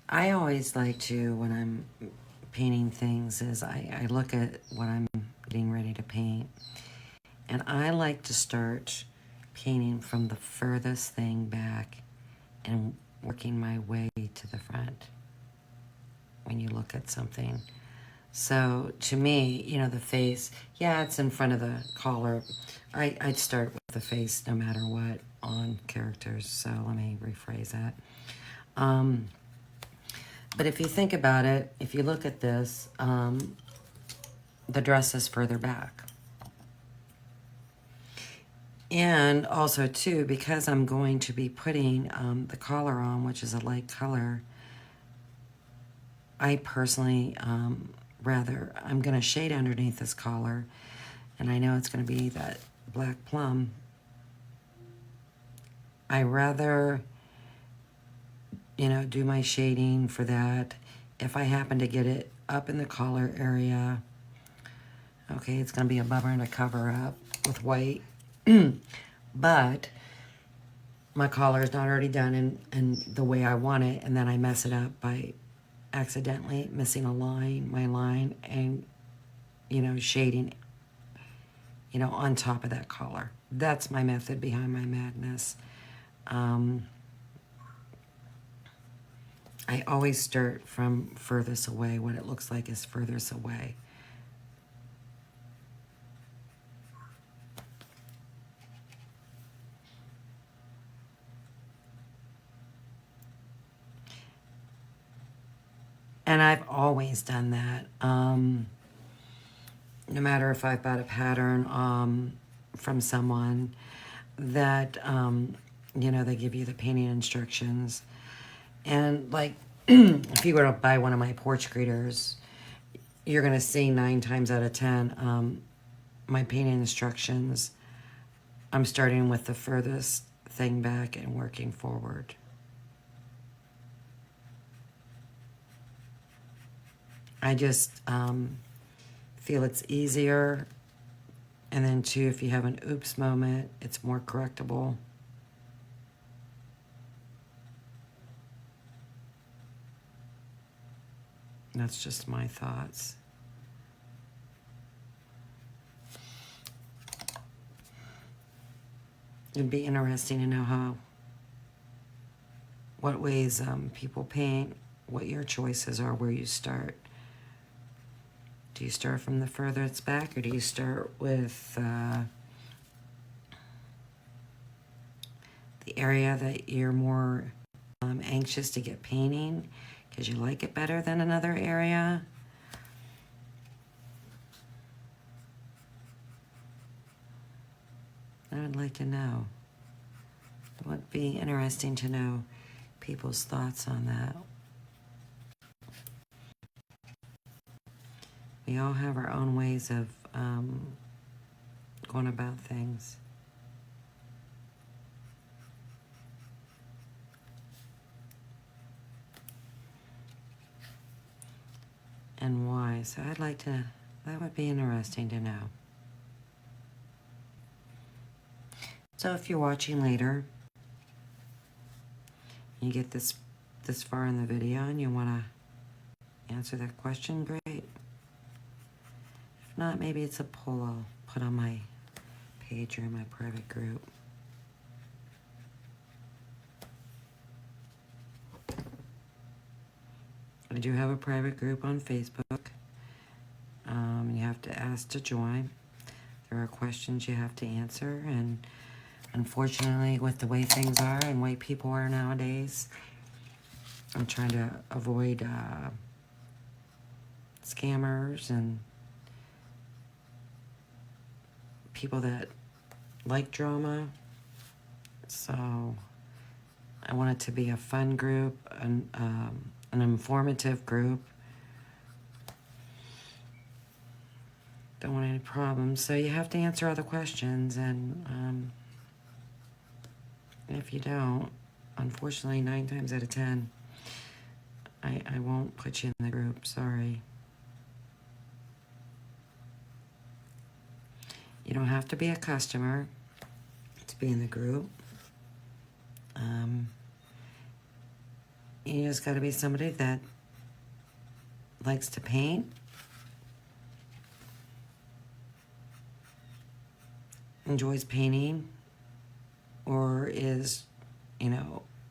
I always like to, when I'm painting things, is I look at what I'm getting ready to paint. And I like to start painting from the furthest thing back and working my way to the front when you look at something. So to me, you know, the face, yeah, it's in front of the collar. I'd start with the face no matter what on characters. So let me rephrase that. But if you think about it, if you look at this, the dress is further back. And also, too, because I'm going to be putting the collar on, which is a light color, I personally I'm going to shade underneath this collar, and I know it's going to be that black plum. I rather, you know, do my shading for that. If I happen to get it up in the collar area, okay, it's going to be a bummer to cover up with white. But my collar is not already done in the way I want it, and then I mess it up by accidentally missing a line, my line, and, you know, shading, you know, on top of that collar. That's my method behind my madness. I always start from furthest away, what it looks like is furthest away. And I've always done that. No matter if I've bought a pattern from someone that, you know, they give you the painting instructions. And like, if you were to buy one of my porch greeters, you're going to see 9 times out of 10, my painting instructions, I'm starting with the furthest thing back and working forward. I just feel it's easier. And then too, if you have an oops moment, it's more correctable. That's just my thoughts. It'd be interesting to know what ways people paint, what your choices are, where you start. Do you start from the furthest back, or do you start with the area that you're more anxious to get painting because you like it better than another area? I would like to know. It would be interesting to know people's thoughts on that. We all have our own ways of going about things. And why. So I'd like to, that would be interesting to know. So if you're watching later, you get this far in the video and you want to answer that question, great. If not, maybe it's a poll I'll put on my page or in my private group. I do have a private group on Facebook. You have to ask to join. There are questions you have to answer, and unfortunately, with the way things are and way people are nowadays, I'm trying to avoid scammers and people that like drama. So I want it to be a fun group, an informative group. Don't want any problems. So you have to answer all the questions, and if you don't, unfortunately, 9 times out of 10, I won't put you in the group. Sorry. You don't have to be a customer to be in the group. You just got to be somebody that likes to paint, enjoys painting, or is,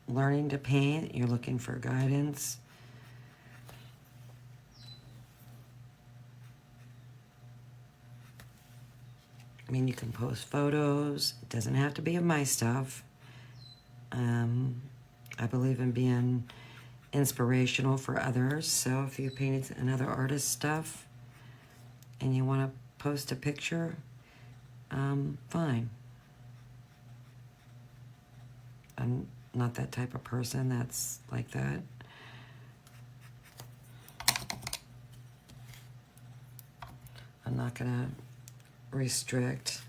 learning to paint. You're looking for guidance. I mean, you can post photos. It doesn't have to be of my stuff. I believe in being inspirational for others. So if you painted another artist's stuff and you want to post a picture, fine. I'm not that type of person that's like that. I'm not gonna restrict,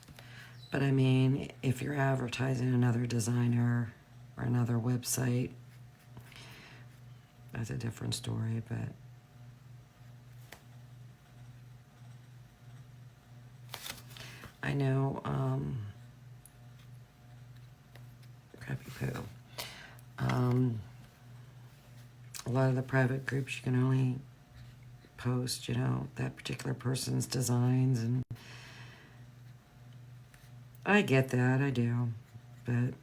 but I mean, if you're advertising another designer or another website, that's a different story. But I know, crappy poo. A lot of the private groups, you can only post, that particular person's designs, and I get that, I do, but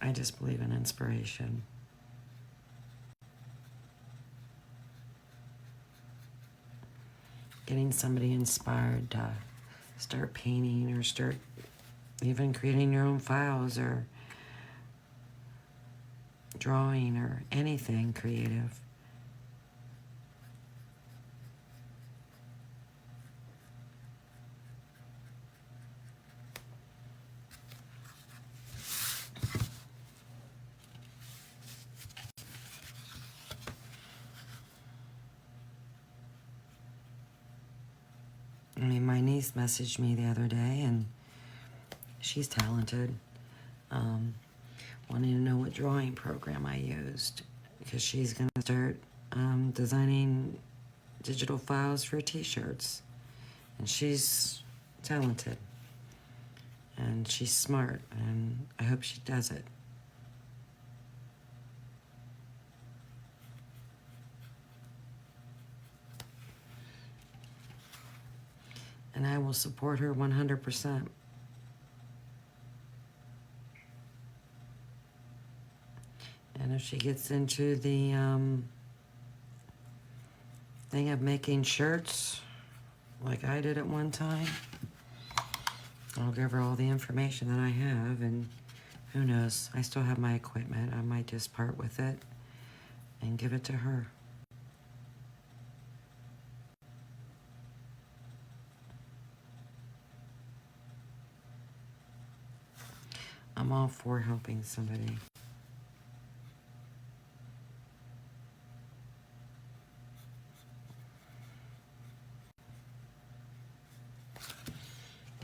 I just believe in inspiration. Getting somebody inspired to start painting or start even creating your own files or drawing or anything creative. I mean, my niece messaged me the other day, and she's talented. Wanting to know what drawing program I used, because she's going to start designing digital files for t-shirts. And she's talented. And she's smart, and I hope she does it. And I will support her 100%. And if she gets into the thing of making shirts, like I did at one time, I'll give her all the information that I have, and who knows, I still have my equipment. I might just part with it and give it to her. I'm all for helping somebody.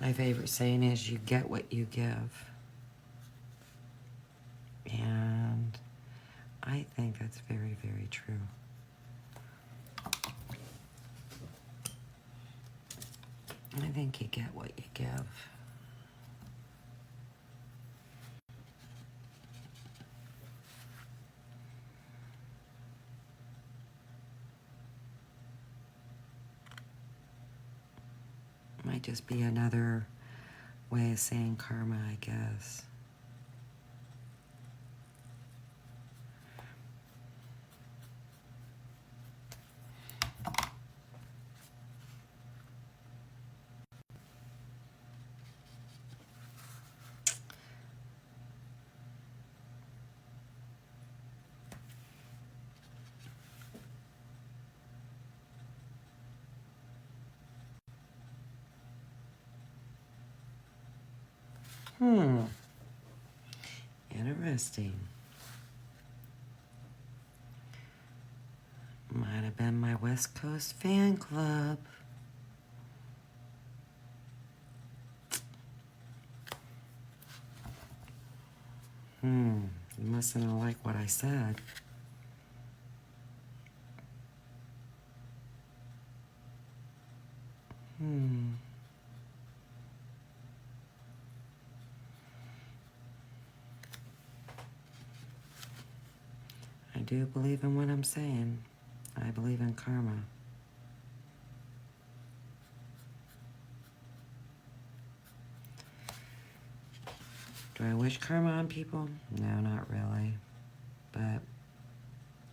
My favorite saying is, you get what you give. And I think that's very, very true. I think you get what you give. Might just be another way of saying karma, I guess. Interesting. Might have been my West Coast fan club. You mustn't have liked what I said. do believe in what I'm saying. I believe in karma. Do I wish karma on people? No, not really. But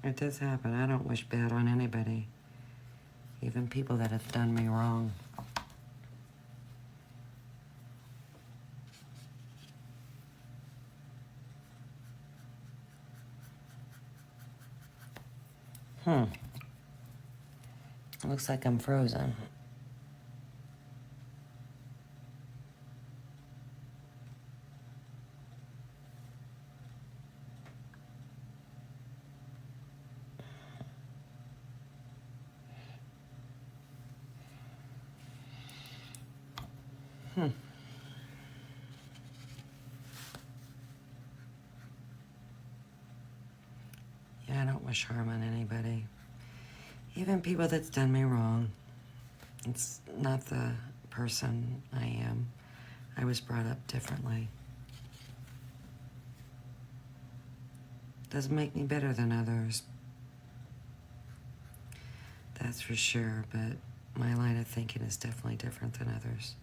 it does happen. I don't wish bad on anybody. Even people that have done me wrong. Looks like I'm frozen. Yeah, I don't wish harm on anybody. Even people that's done me wrong. It's not the person I am. I was brought up differently. Doesn't make me better than others. That's for sure, but my line of thinking is definitely different than others.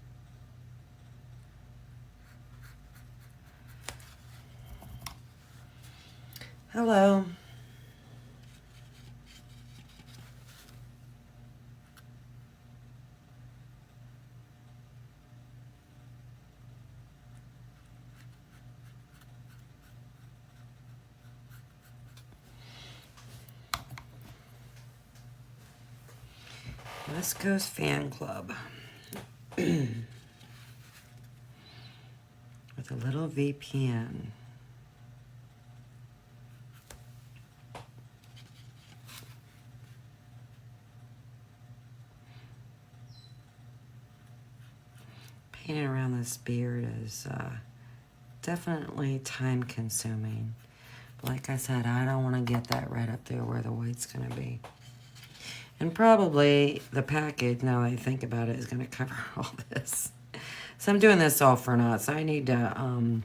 Hello. West Coast Fan Club. With a little VPN. Painting around this beard is definitely time consuming. Like I said, I don't want to get that right up there where the white's going to be. And probably the package, now that I think about it, is going to cover all this. So I'm doing this all for naught. So I need to,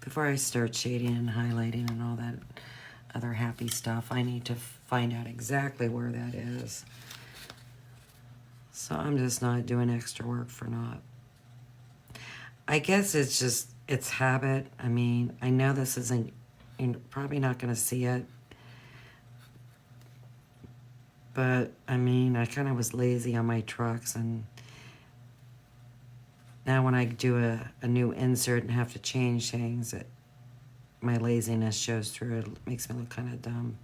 before I start shading and highlighting and all that other happy stuff, I need to find out exactly where that is. So I'm just not doing extra work for naught. I guess it's just, it's habit. I mean, I know this isn't, you're probably not going to see it. But, I mean, I kind of was lazy on my trucks, and now when I do a new insert and have to change things, my laziness shows through. It makes me look kind of dumb.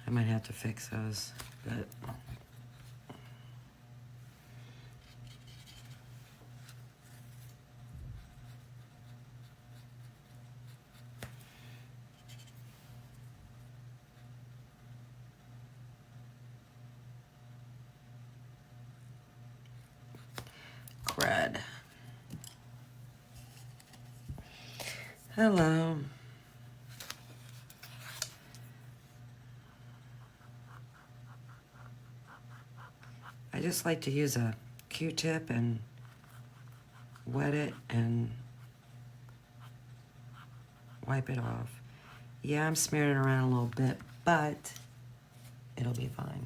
I might have to fix those, but... Crud. Hello. I just like to use a Q-tip and wet it and wipe it off. Yeah, I'm smearing it around a little bit, but it'll be fine.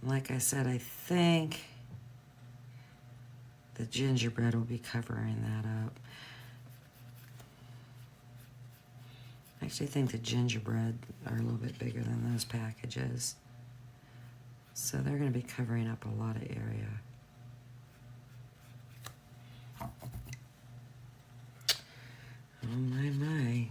Like I said, I think the gingerbread will be covering that up. I actually think the gingerbread are a little bit bigger than those packages. So they're going to be covering up a lot of area. Oh my, my.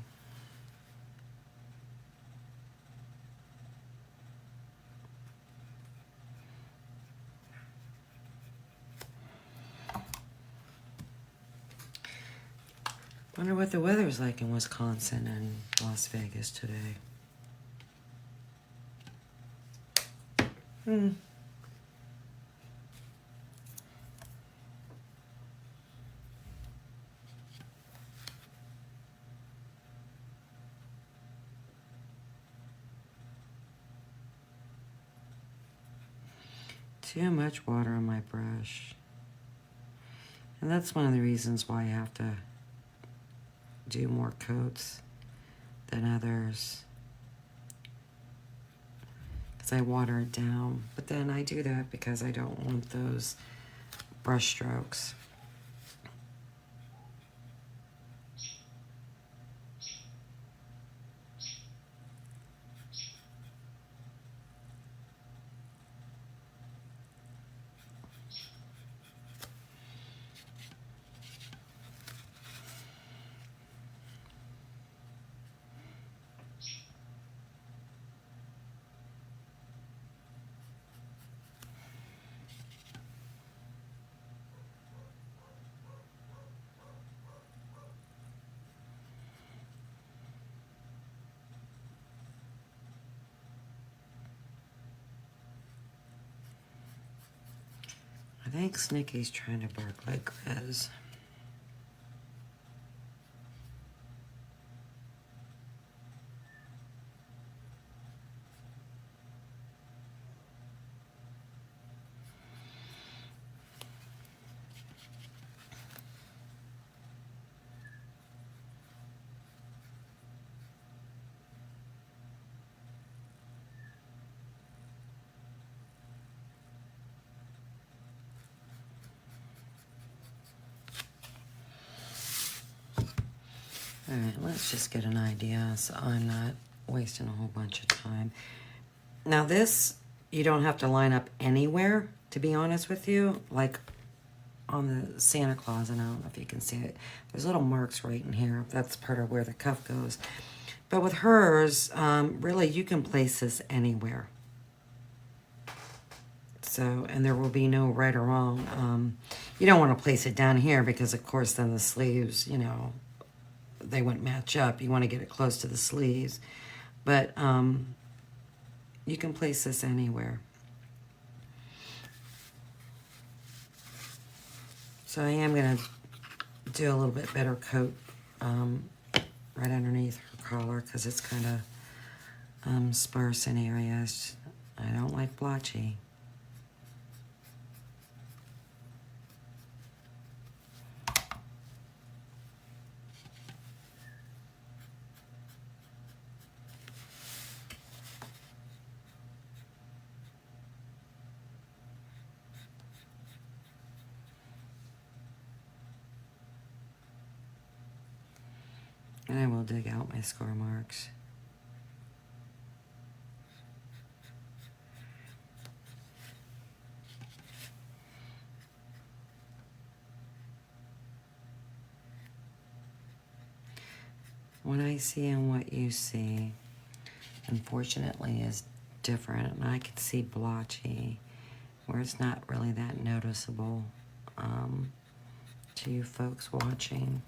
Wonder what the weather's like in Wisconsin and Las Vegas today. Too much water on my brush. And that's one of the reasons why I have to do more coats than others. Because I water it down. But then I do that because I don't want those brush strokes. I think Snicky's trying to bark like Grizz. Alright, let's just get an idea so I'm not wasting a whole bunch of time. Now this, you don't have to line up anywhere, to be honest with you. Like on the Santa Claus, and I don't know if you can see it. There's little marks right in here. That's part of where the cuff goes. But with hers, really you can place this anywhere. So, and there will be no right or wrong. You don't want to place it down here because of course then the sleeves, you know, they wouldn't match up. You want to get it close to the sleeves. But you can place this anywhere. So I am going to do a little bit better coat right underneath her collar because it's kind of sparse in areas. I don't like blotchy. And I will dig out my score marks. What I see and what you see, unfortunately, is different. And I can see blotchy, where it's not really that noticeable to you folks watching.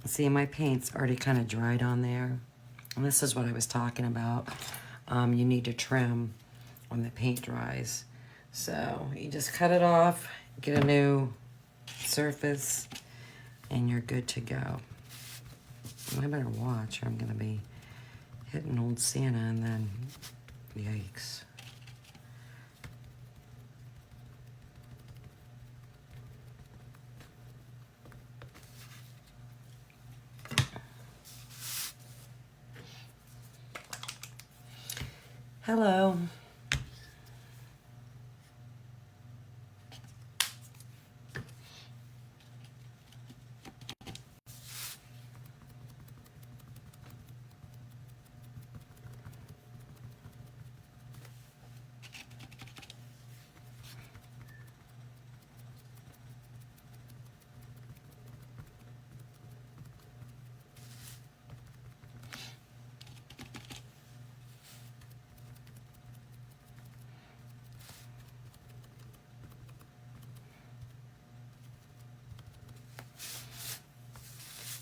See, my paint's already kind of dried on there. And this is what I was talking about. You need to trim when the paint dries. So you just cut it off, get a new surface, and you're good to go. I better watch or I'm going to be hitting old Santa and then yikes. Hello.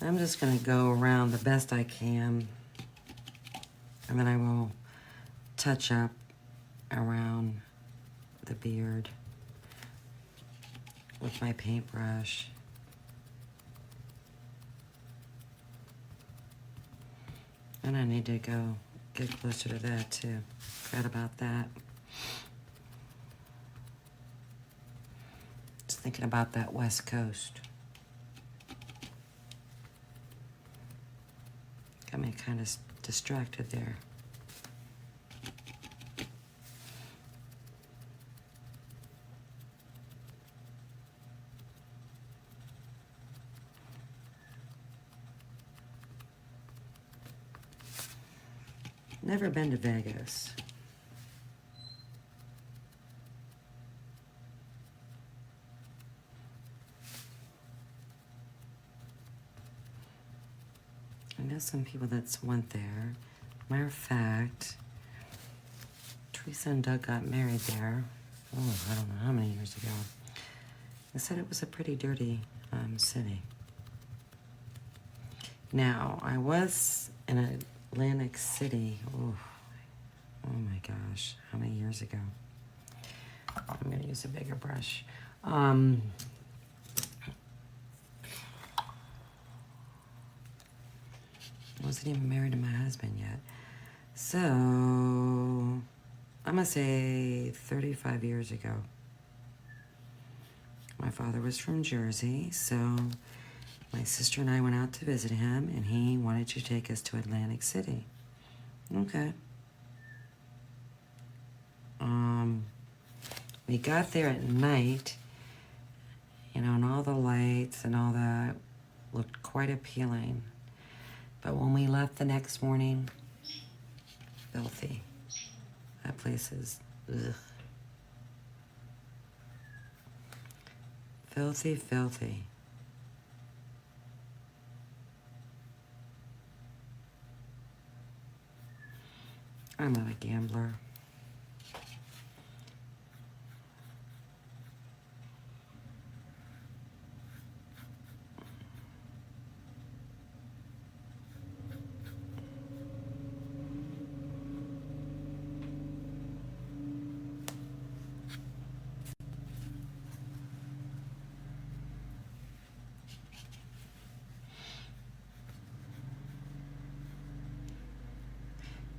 I'm just going to go around the best I can, and then I will touch up around the beard with my paintbrush. And I need to go get closer to that too. Forgot about that. Just thinking about that West Coast. Got me kind of distracted there. Never been to Vegas. I know some people that went there. Matter of fact, Teresa and Doug got married there. Oh, I don't know how many years ago. They said it was a pretty dirty city. Now, I was in Atlantic City. Oh my gosh, how many years ago? I'm gonna use a bigger brush. I wasn't even married to my husband yet. So, I'm gonna say 35 years ago. My father was from Jersey, so my sister and I went out to visit him, and he wanted to take us to Atlantic City. Okay. We got there at night, you know, and all the lights and all that looked quite appealing. But when we left the next morning, filthy. That place is, ugh. Filthy, filthy. I'm not a gambler.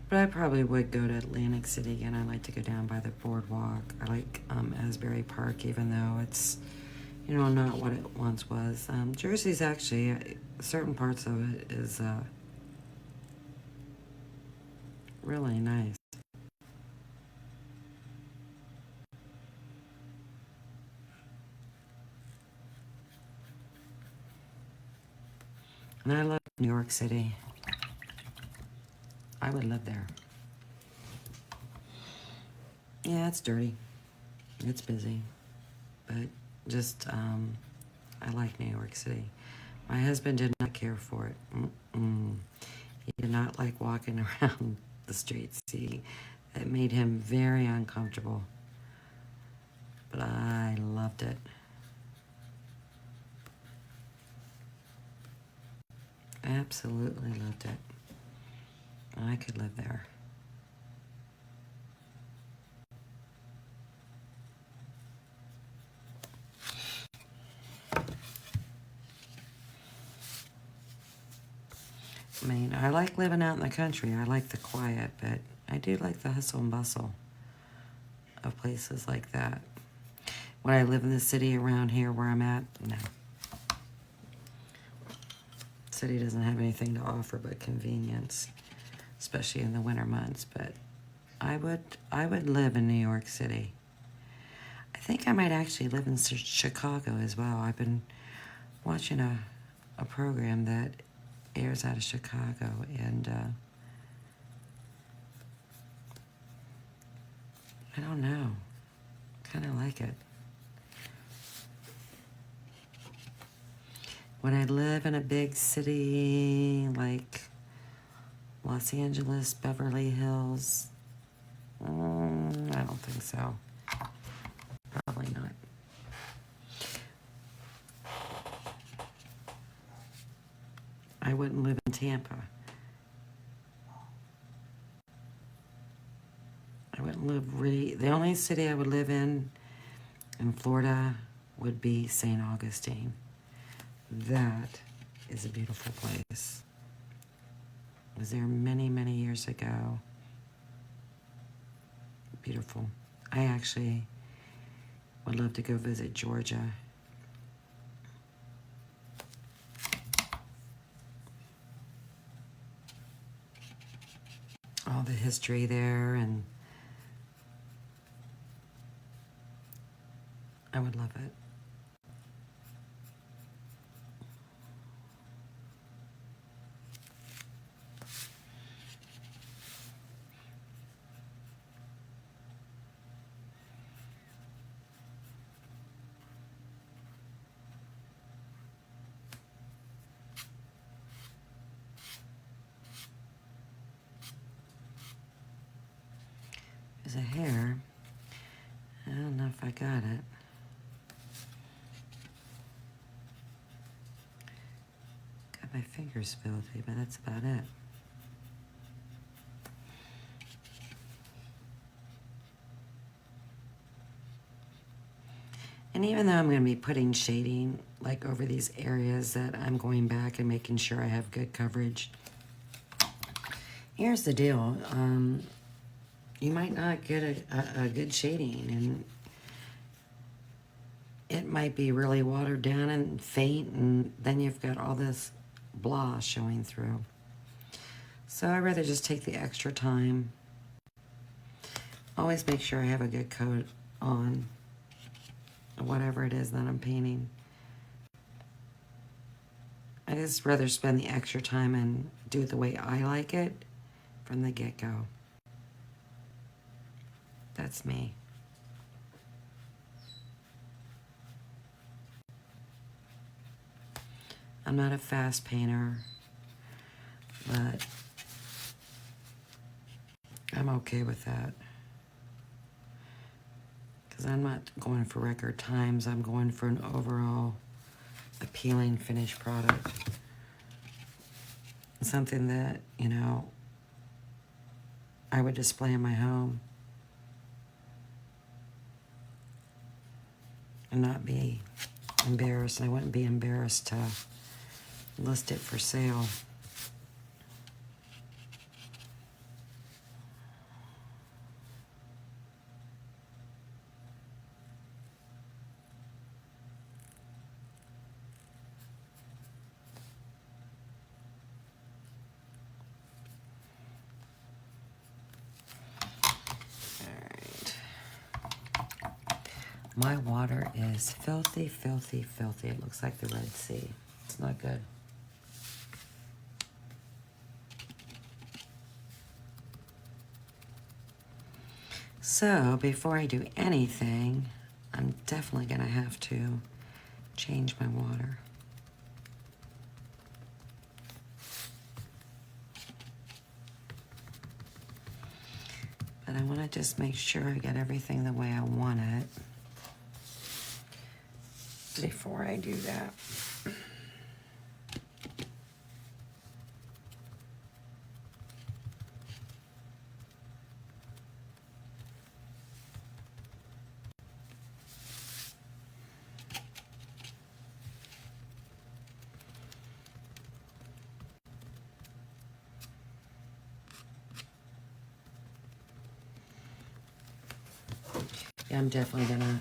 But I probably would go to Atlantic City again. I like to go down by the boardwalk. I like Asbury Park, even though it's, you know, not what it once was. Jersey's actually, certain parts of it is really nice. And I love New York City. I would live there. Yeah, it's dirty. It's busy. But just, I like New York City. My husband did not care for it. He did not like walking around the streets. It made him very uncomfortable. But I loved it. Absolutely loved it. I could live there. I mean, I like living out in the country. I like the quiet, but I do like the hustle and bustle of places like that. Would I live in the city around here where I'm at? No. City doesn't have anything to offer but convenience, especially in the winter months. But I would live in New York City. I think I might actually live in Chicago as well. I've been watching a program that airs out of Chicago, and I don't know. Kind of like it. Would I live in a big city like Los Angeles, Beverly Hills? I don't think so. Probably not. I wouldn't live in Tampa. I wouldn't live really. The only city I would live in Florida would be St. Augustine. That is a beautiful place. Was there many, many years ago. Beautiful. I actually would love to go visit Georgia. All the history there, and I would love it. There's a hair. I don't know if I got it. Got my fingers filthy, but that's about it. And even though I'm going to be putting shading like over these areas that I'm going back and making sure I have good coverage, here's the deal. You might not get a good shading, and it might be really watered down and faint, and then you've got all this blah showing through. So I'd rather just take the extra time. Always make sure I have a good coat on whatever it is that I'm painting. I just rather spend the extra time and do it the way I like it from the get-go. That's me. I'm not a fast painter, but I'm okay with that. Because I'm not going for record times. I'm going for an overall appealing finished product. Something that, you know, I would display in my home and not be embarrassed. I wouldn't be embarrassed to list it for sale. My water is filthy, filthy, filthy. It looks like the Red Sea. It's not good. So before I do anything, I'm definitely going to have to change my water. But I want to just make sure I get everything the way I want it before I do that. Yeah, I'm definitely gonna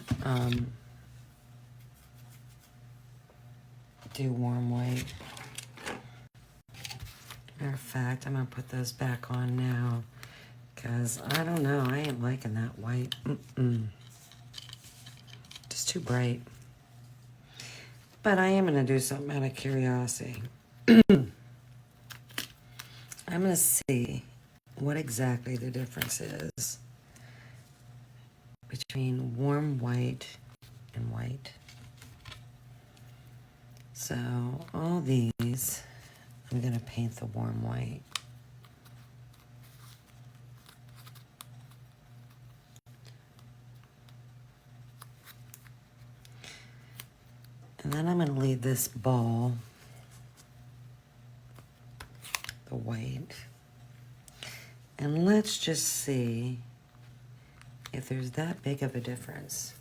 do warm white. Matter of fact, I'm gonna put those back on now, because I don't know, I ain't liking that white. Just too bright. But I am gonna do something out of curiosity. I'm gonna see what exactly the difference is between warm white and white. So all these, I'm gonna paint the warm white. And then I'm gonna leave this ball, the white. And let's just see if there's that big of a difference.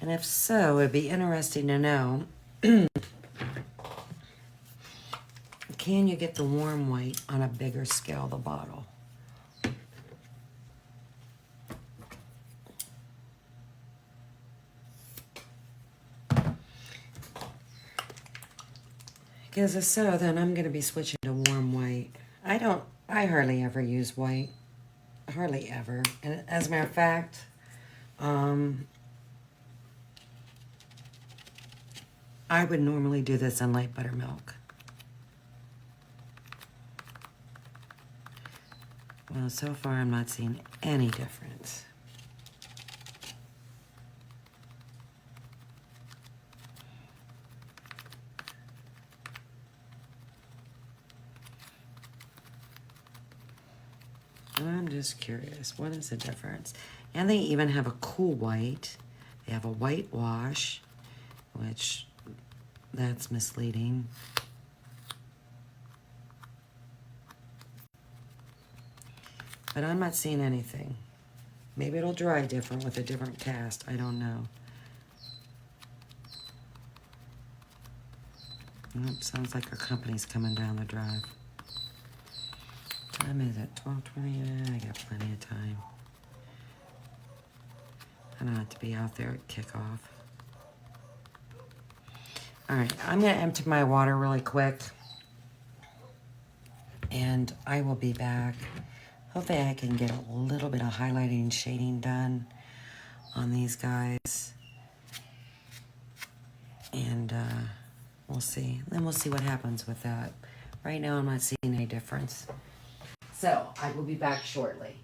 And if so, it'd be interesting to know, can you get the warm white on a bigger scale, the bottle? Because if so, then I'm going to be switching to warm white. I hardly ever use white. Hardly ever. And as a matter of fact, I would normally do this in light buttermilk. Well, so far I'm not seeing any difference. I'm just curious, what is the difference? And they even have a cool white. They have a white wash, which that's misleading. But I'm not seeing anything. Maybe it'll dry different with a different cast. I don't know. Oh, sounds like our company's coming down the drive. What time is it? 12:20? I got plenty of time. I don't have to be out there at kickoff. All right, I'm going to empty my water really quick. And I will be back. Hopefully I can get a little bit of highlighting and shading done on these guys. And we'll see. Then we'll see what happens with that. Right now I'm not seeing any difference. So I will be back shortly.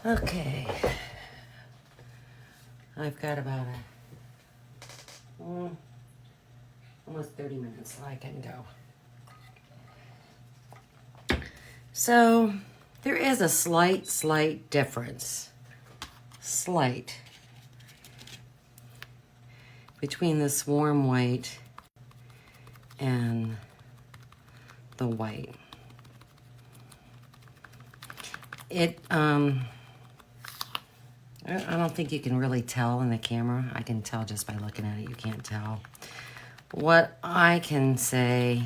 Okay. I've got about almost 30 minutes so I can go. So there is a slight difference. Slight. Between this warm white and the white. I don't think you can really tell in the camera. I can tell just by looking at it. You can't tell. What I can say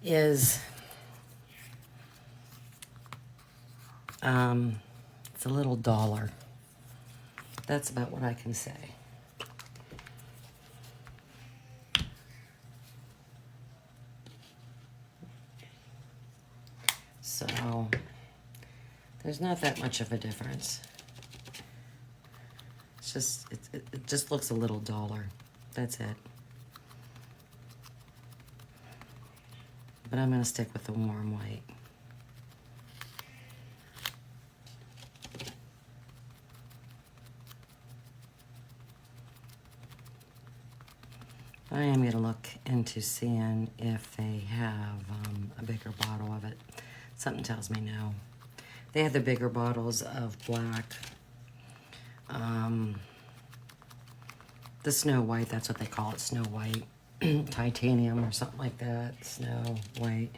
is it's a little duller. That's about what I can say. So there's not that much of a difference. It's just it just looks a little duller. That's it. But I'm gonna stick with the warm white. I am going to look into seeing if they have a bigger bottle of it. Something tells me no. They have the bigger bottles of black. The Snow White, that's what they call it, Snow White. Titanium or something like that, Snow White.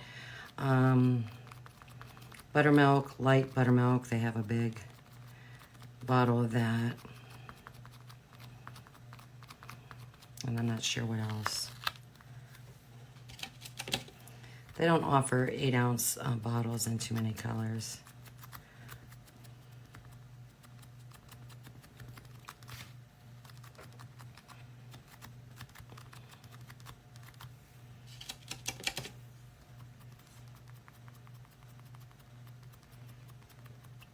Buttermilk, light buttermilk, they have a big bottle of that. And I'm not sure what else. They don't offer 8-ounce bottles in too many colors.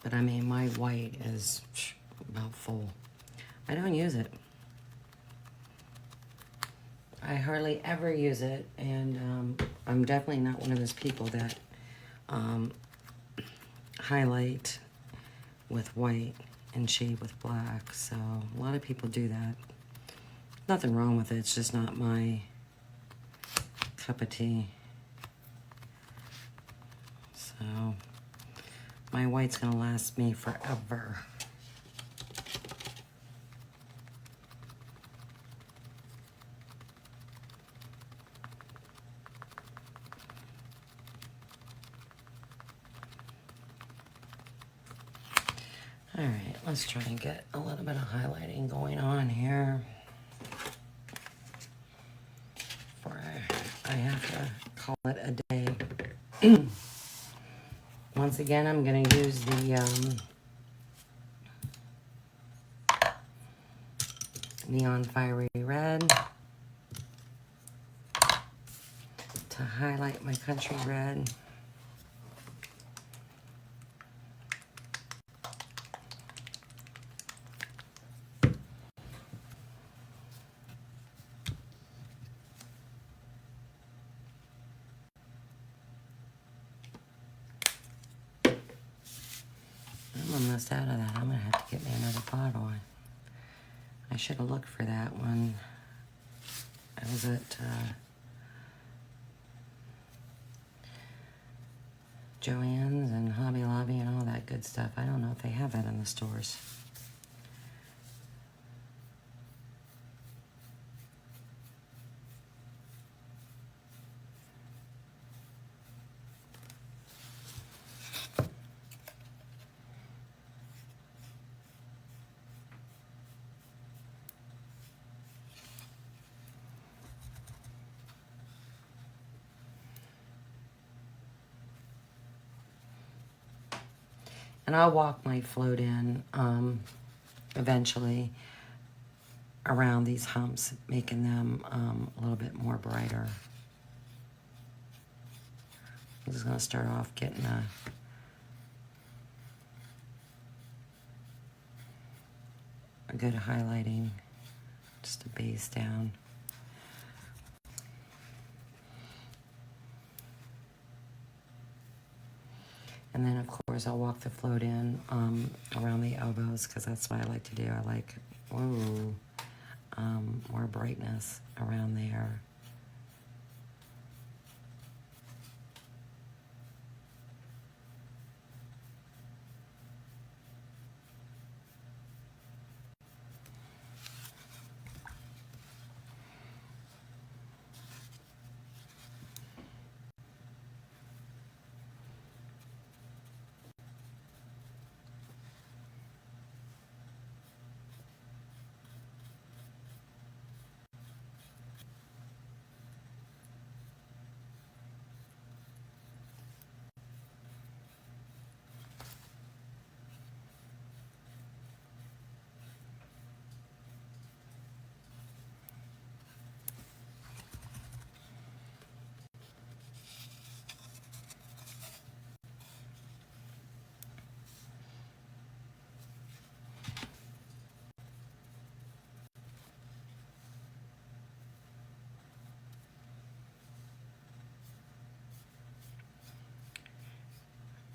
But I mean, my white is about full. I don't use it. I hardly ever use it, and I'm definitely not one of those people that highlight with white and shade with black. So a lot of people do that. Nothing wrong with it. It's just not my cup of tea. So my white's gonna last me forever. All right, let's try and get a little bit of highlighting going on here. Before I have to call it a day. Once again, I'm going to use the Neon Fiery Red to highlight my country red. I'm almost out of that. I'm going to have to get me another bottle. I should have looked for that one. I was at Joann's and Hobby Lobby and all that good stuff. I don't know if they have that in the stores. And I'll walk my float in eventually around these humps, making them a little bit more brighter. I'm just going to start off getting a good highlighting, just a base down. And then, of course, I'll walk the float in around the elbows because that's what I like to do. I like, ooh, more brightness around there.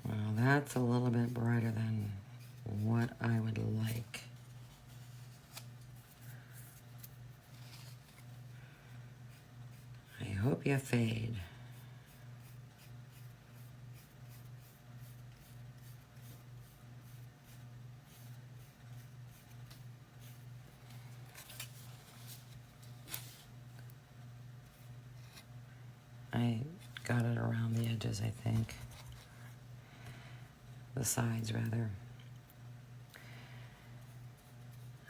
Well, that's a little bit brighter than what I would like. I hope you fade. I got it around the edges, I think. The sides, rather.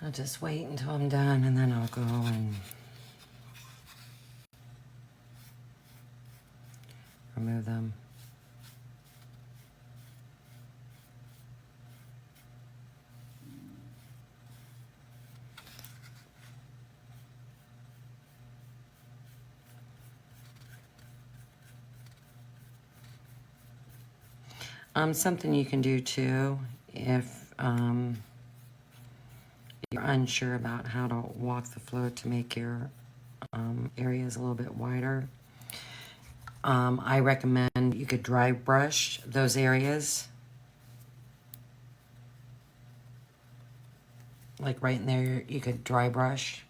I'll just wait until I'm done, and then I'll go and remove them. Something you can do too, if you're unsure about how to walk the float to make your areas a little bit wider, I recommend you could dry brush those areas. Like right in there, you could dry brush.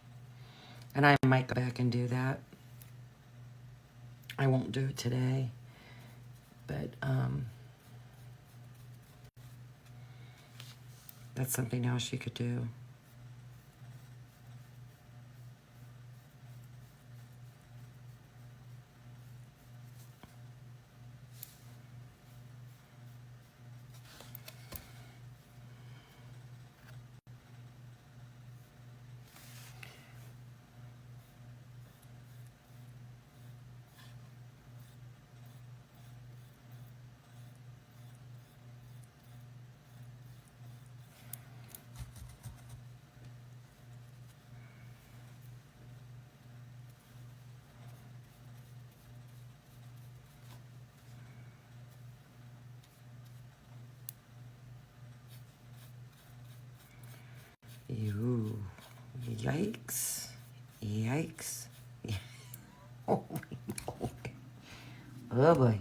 And I might go back and do that. I won't do it today, but that's something else you could do. Ooh, yikes. Yikes. Oh, boy. Oh, boy.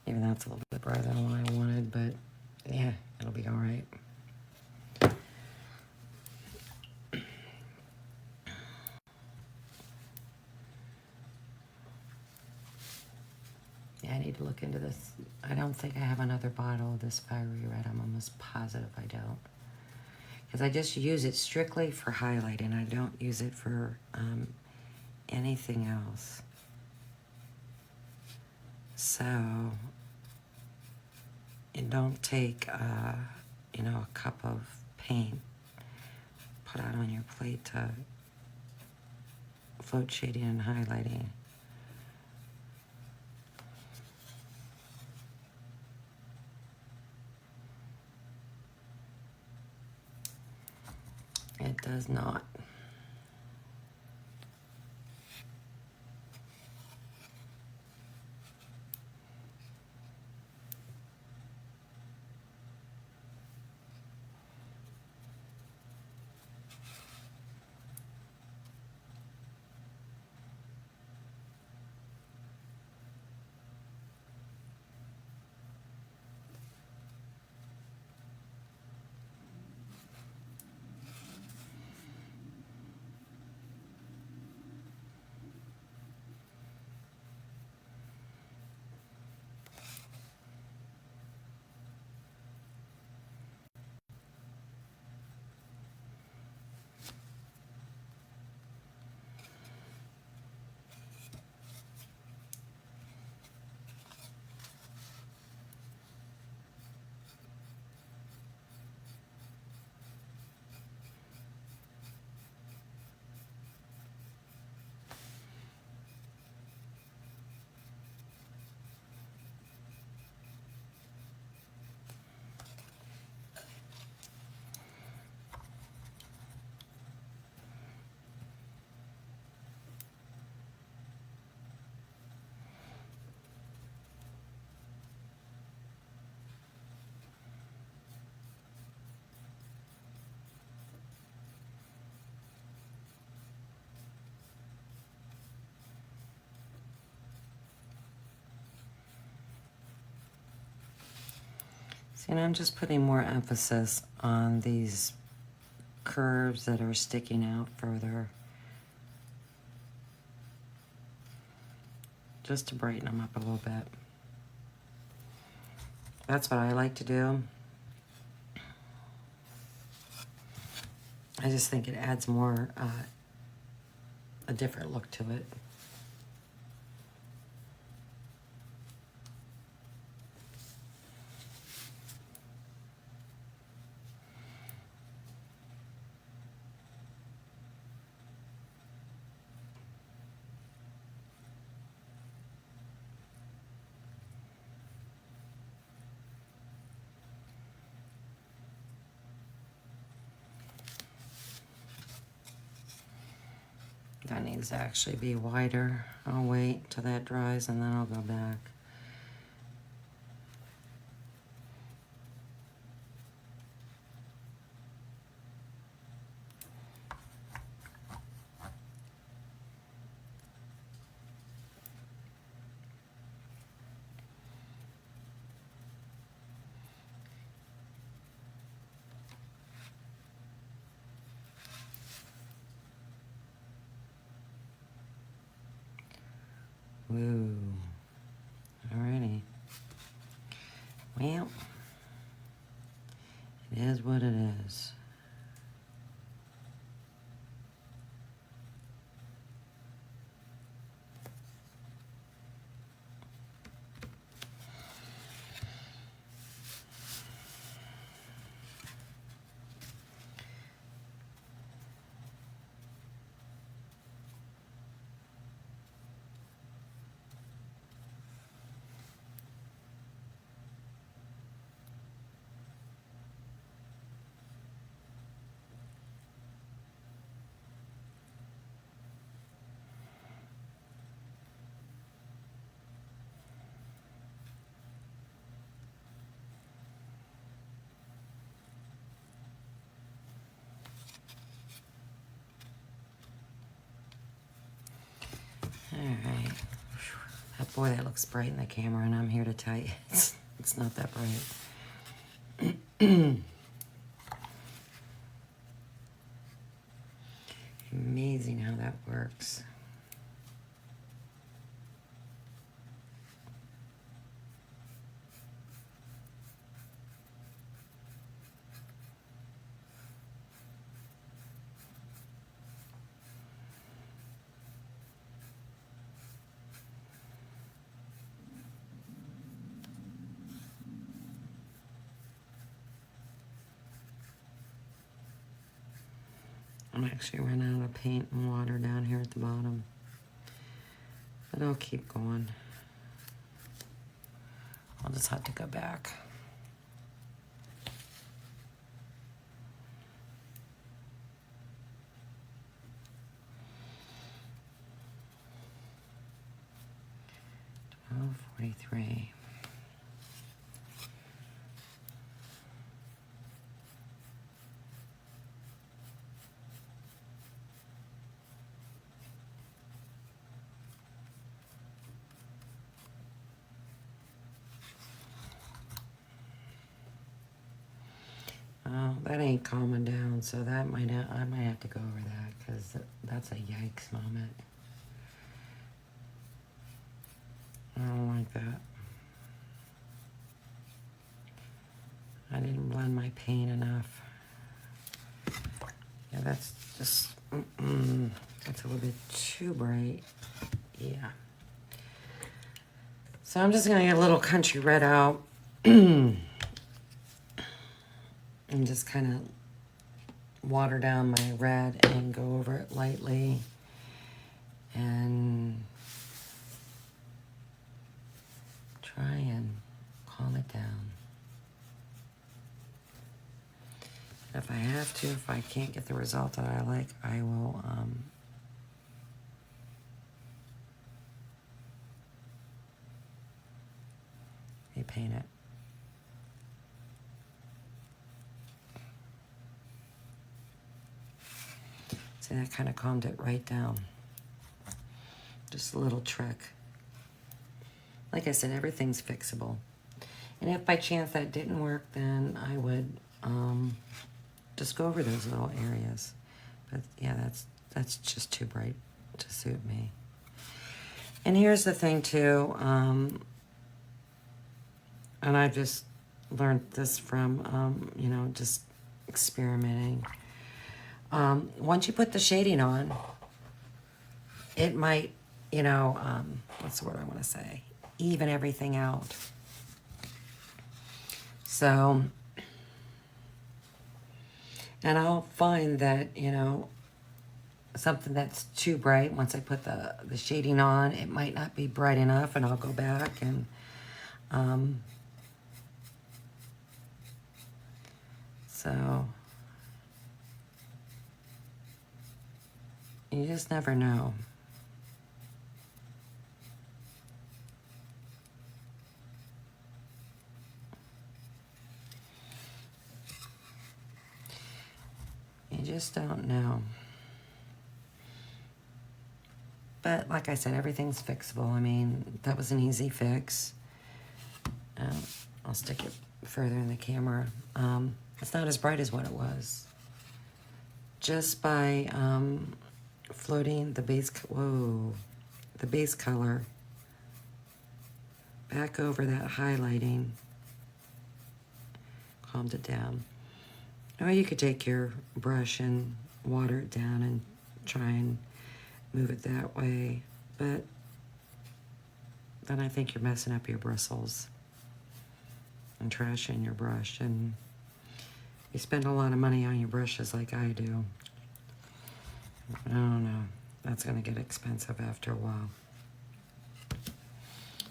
Even that's a little bit brighter than what I wanted, but yeah, it'll be all right. Yeah, I need to look into this. I don't think I have another bottle of this fiery red. I'm almost positive I don't. Because I just use it strictly for highlighting. I don't use it for anything else. So, it don't take, you know, a cup of paint, put out on your plate to float shading and highlighting. It does not. See, and I'm just putting more emphasis on these curves that are sticking out further, just to brighten them up a little bit. That's what I like to do. I just think it adds more, a different look to it. That needs to actually be wider. I'll wait till that dries and then I'll go back. Woo. Alrighty. Well, it is what it is. Alright. Boy, that looks bright in the camera, and I'm here to tell you it's not that bright. Amazing how that works. I'm actually running out of paint and water down here at the bottom. But I'll keep going. I'll just have to go back. $12.43. That ain't calming down, so that I might have to go over that because that's a yikes moment. I don't like that. I didn't blend my paint enough. Yeah, that's just that's a little bit too bright. Yeah. So I'm just gonna get a little country red out. And just kind of water down my red and go over it lightly and try and calm it down. If I have to, if I can't get the result that I like, I will repaint it. See, that kind of calmed it right down. Just a little trick. Like I said, everything's fixable. And if by chance that didn't work, then I would just go over those little areas. But yeah, that's just too bright to suit me. And here's the thing too, and I just learned this from, you know, just experimenting. Once you put the shading on, it might, you know, what's the word I want to say? Even everything out. So, and I'll find that, you know, something that's too bright, once I put the shading on, it might not be bright enough, and I'll go back and, so, you just never know. You just don't know. But like I said, everything's fixable. I mean, that was an easy fix. I'll stick it further in the camera. It's not as bright as what it was. Just by floating the base, the base color back over that highlighting, calmed it down. Or you could take your brush and water it down and try and move it that way, but then I think you're messing up your bristles and trashing your brush, and you spend a lot of money on your brushes like I do. I don't know, that's gonna get expensive after a while.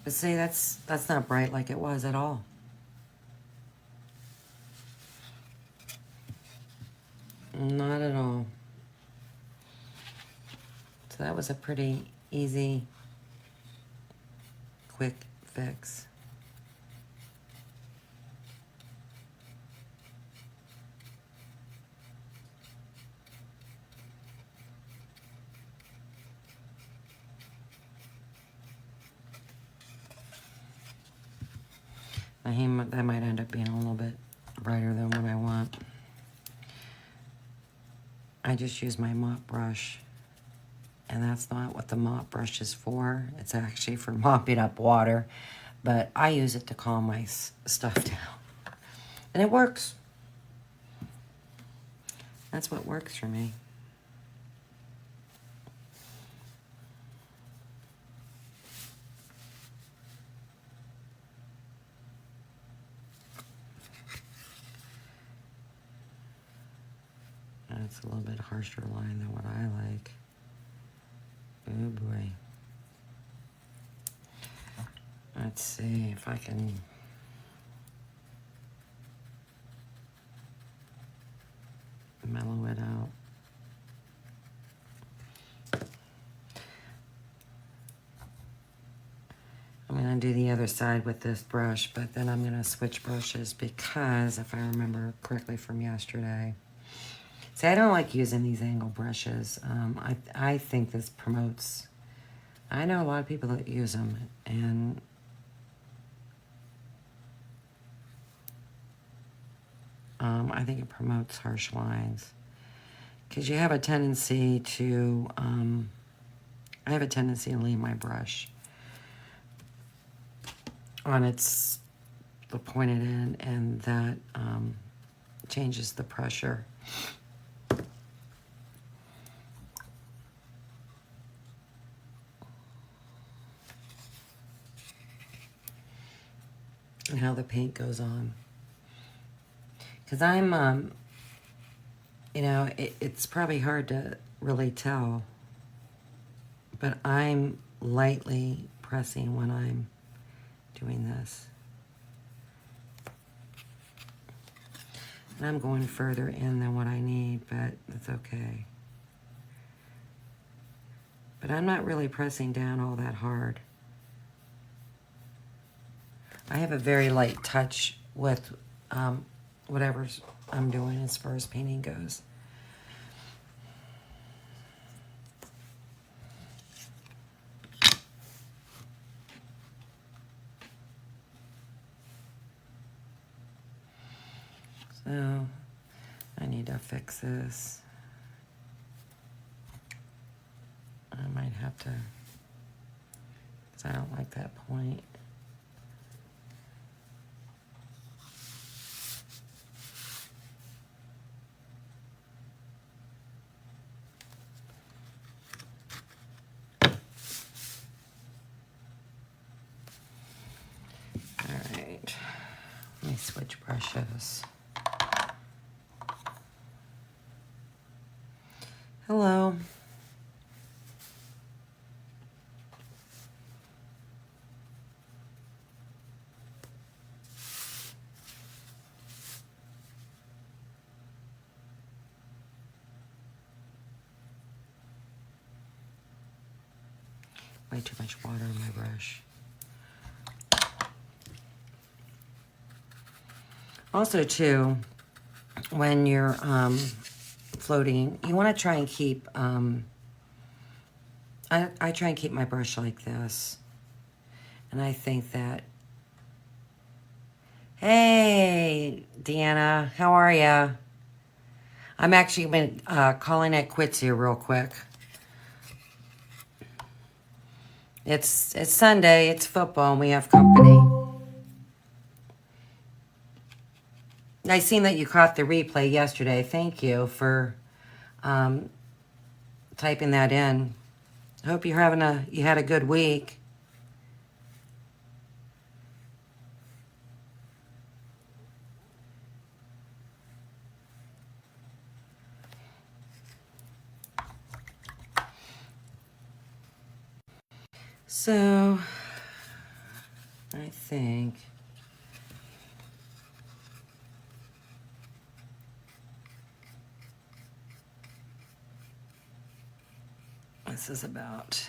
But see, that's not bright like it was at all. Not at all. So that was a pretty easy, quick fix. That might end up being a little bit brighter than what I want. I just use my mop brush, and that's not what the mop brush is for. It's actually for mopping up water, but I use it to calm my stuff down. And it works. That's what works for me. That's a little bit harsher line than what I like. Oh boy. Let's see if I can mellow it out. I'm going to do the other side with this brush, but then I'm going to switch brushes because, if I remember correctly from yesterday, see, I don't like using these angle brushes. I think this promotes, I know a lot of people that use them, and I think it promotes harsh lines. Because you have a tendency to, I have a tendency to leave my brush on its the pointed end, and that changes the pressure. And how the paint goes on. Because I'm, you know, it's probably hard to really tell, but I'm lightly pressing when I'm doing this. And I'm going further in than what I need, but that's okay. But I'm not really pressing down all that hard. I have a very light touch with whatever I'm doing as far as painting goes. So I need to fix this. I might have to, because I don't like that point. All right, let me switch brushes. Hello. Way too much water in my brush. Also, too, when you're floating, you want to try and keep, I try and keep my brush like this. And I think that, hey, Deanna, how are ya? I'm actually been calling it quits here real quick. It's Sunday, it's football, and we have company. I seen that you caught the replay yesterday. Thank you for typing that in. I hope you had a good week. So, I think this is about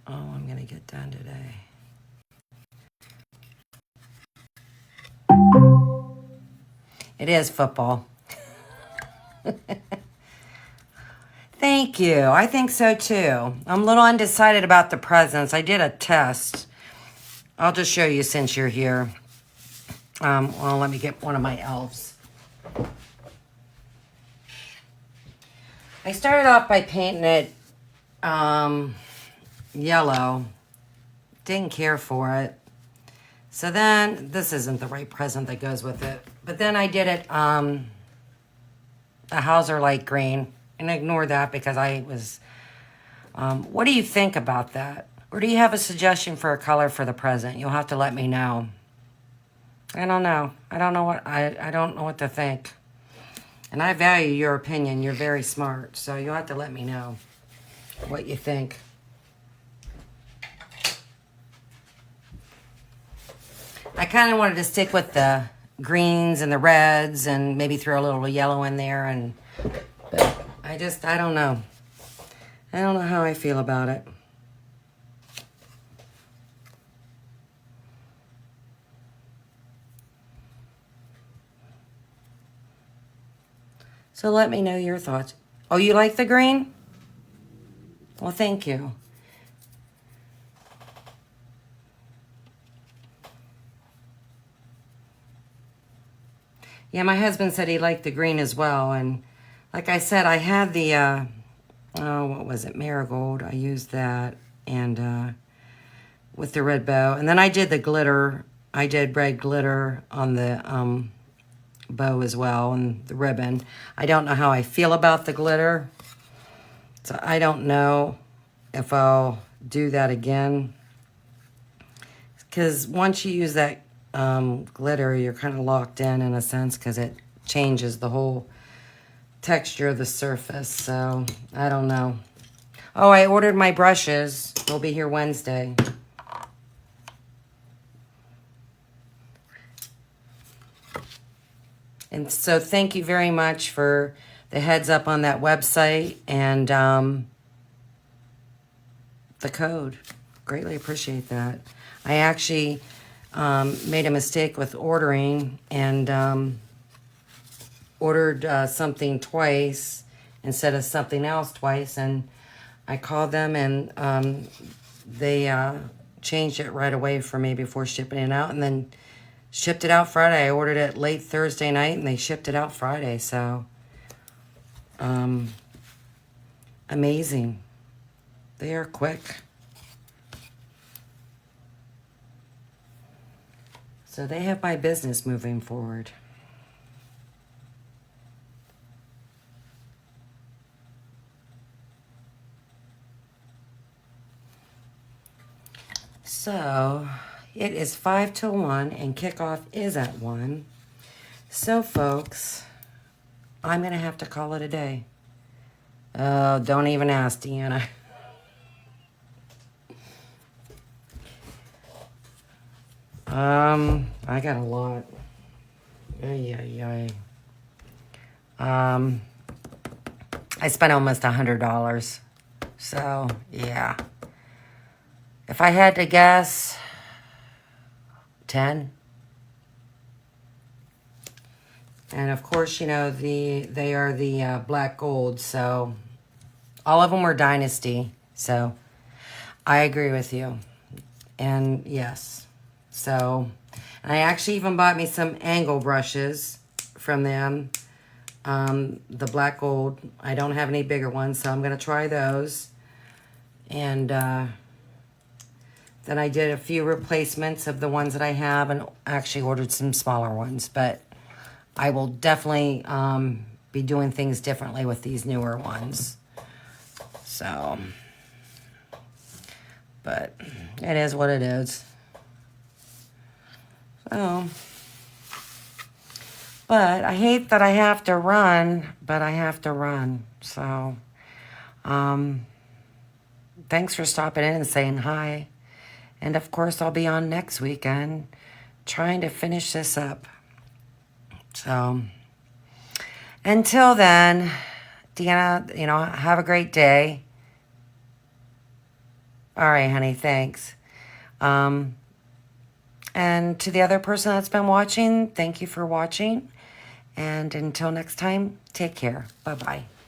all I'm going to get done today. It is football. Thank you. I think so too. I'm a little undecided about the presents. I did a test. I'll just show you since you're here. Well, let me get one of my elves. I started off by painting it yellow. Didn't care for it. So then, this isn't the right present that goes with it. But then I did it a Hauser light green. And ignore that because I was... what do you think about that? Or do you have a suggestion for a color for the present? You'll have to let me know. I don't know. I don't know what to think. And I value your opinion. You're very smart. So you'll have to let me know what you think. I kind of wanted to stick with the greens and the reds and maybe throw a little yellow in there. But I don't know. I don't know how I feel about it. So let me know your thoughts. Oh, you like the green? Well, thank you. Yeah, my husband said he liked the green as well. And like I said, I had the, what was it, marigold. I used that and with the red bow. And then I did the glitter. I did red glitter on the bow as well and the ribbon. I don't know how I feel about the glitter. So I don't know if I'll do that again. Because once you use that glitter, you're kind of locked in a sense because it changes the whole texture of the surface. So I don't know. Oh, I ordered my brushes. They'll be here Wednesday. And so thank you very much for the heads up on that website and the code. Greatly appreciate that. I actually made a mistake with ordering and ordered something twice instead of something else twice. And I called them and they changed it right away for me before shipping it out. And then shipped it out Friday. I ordered it late Thursday night, and they shipped it out Friday. So, amazing. They are quick. So they have my business moving forward. So it is 5 till 1 and kickoff is at 1. So folks, I'm going to have to call it a day. Oh, don't even ask, Deanna. I got a lot. I spent almost $100. So, yeah. If I had to guess, 10. And of course, you know, they are the black gold, so all of them were Dynasty. So I agree with you. And yes. So, and I actually even bought me some angle brushes from them. The black gold. I don't have any bigger ones, so I'm going to try those. And then I did a few replacements of the ones that I have and actually ordered some smaller ones. But I will definitely be doing things differently with these newer ones. So, but it is what it is. So, but I hate that I have to run, but I have to run. So, thanks for stopping in and saying hi. And of course, I'll be on next weekend trying to finish this up. So, until then, Deanna, you know, have a great day. All right, honey, thanks. And to the other person that's been watching, thank you for watching. And until next time, take care. Bye-bye.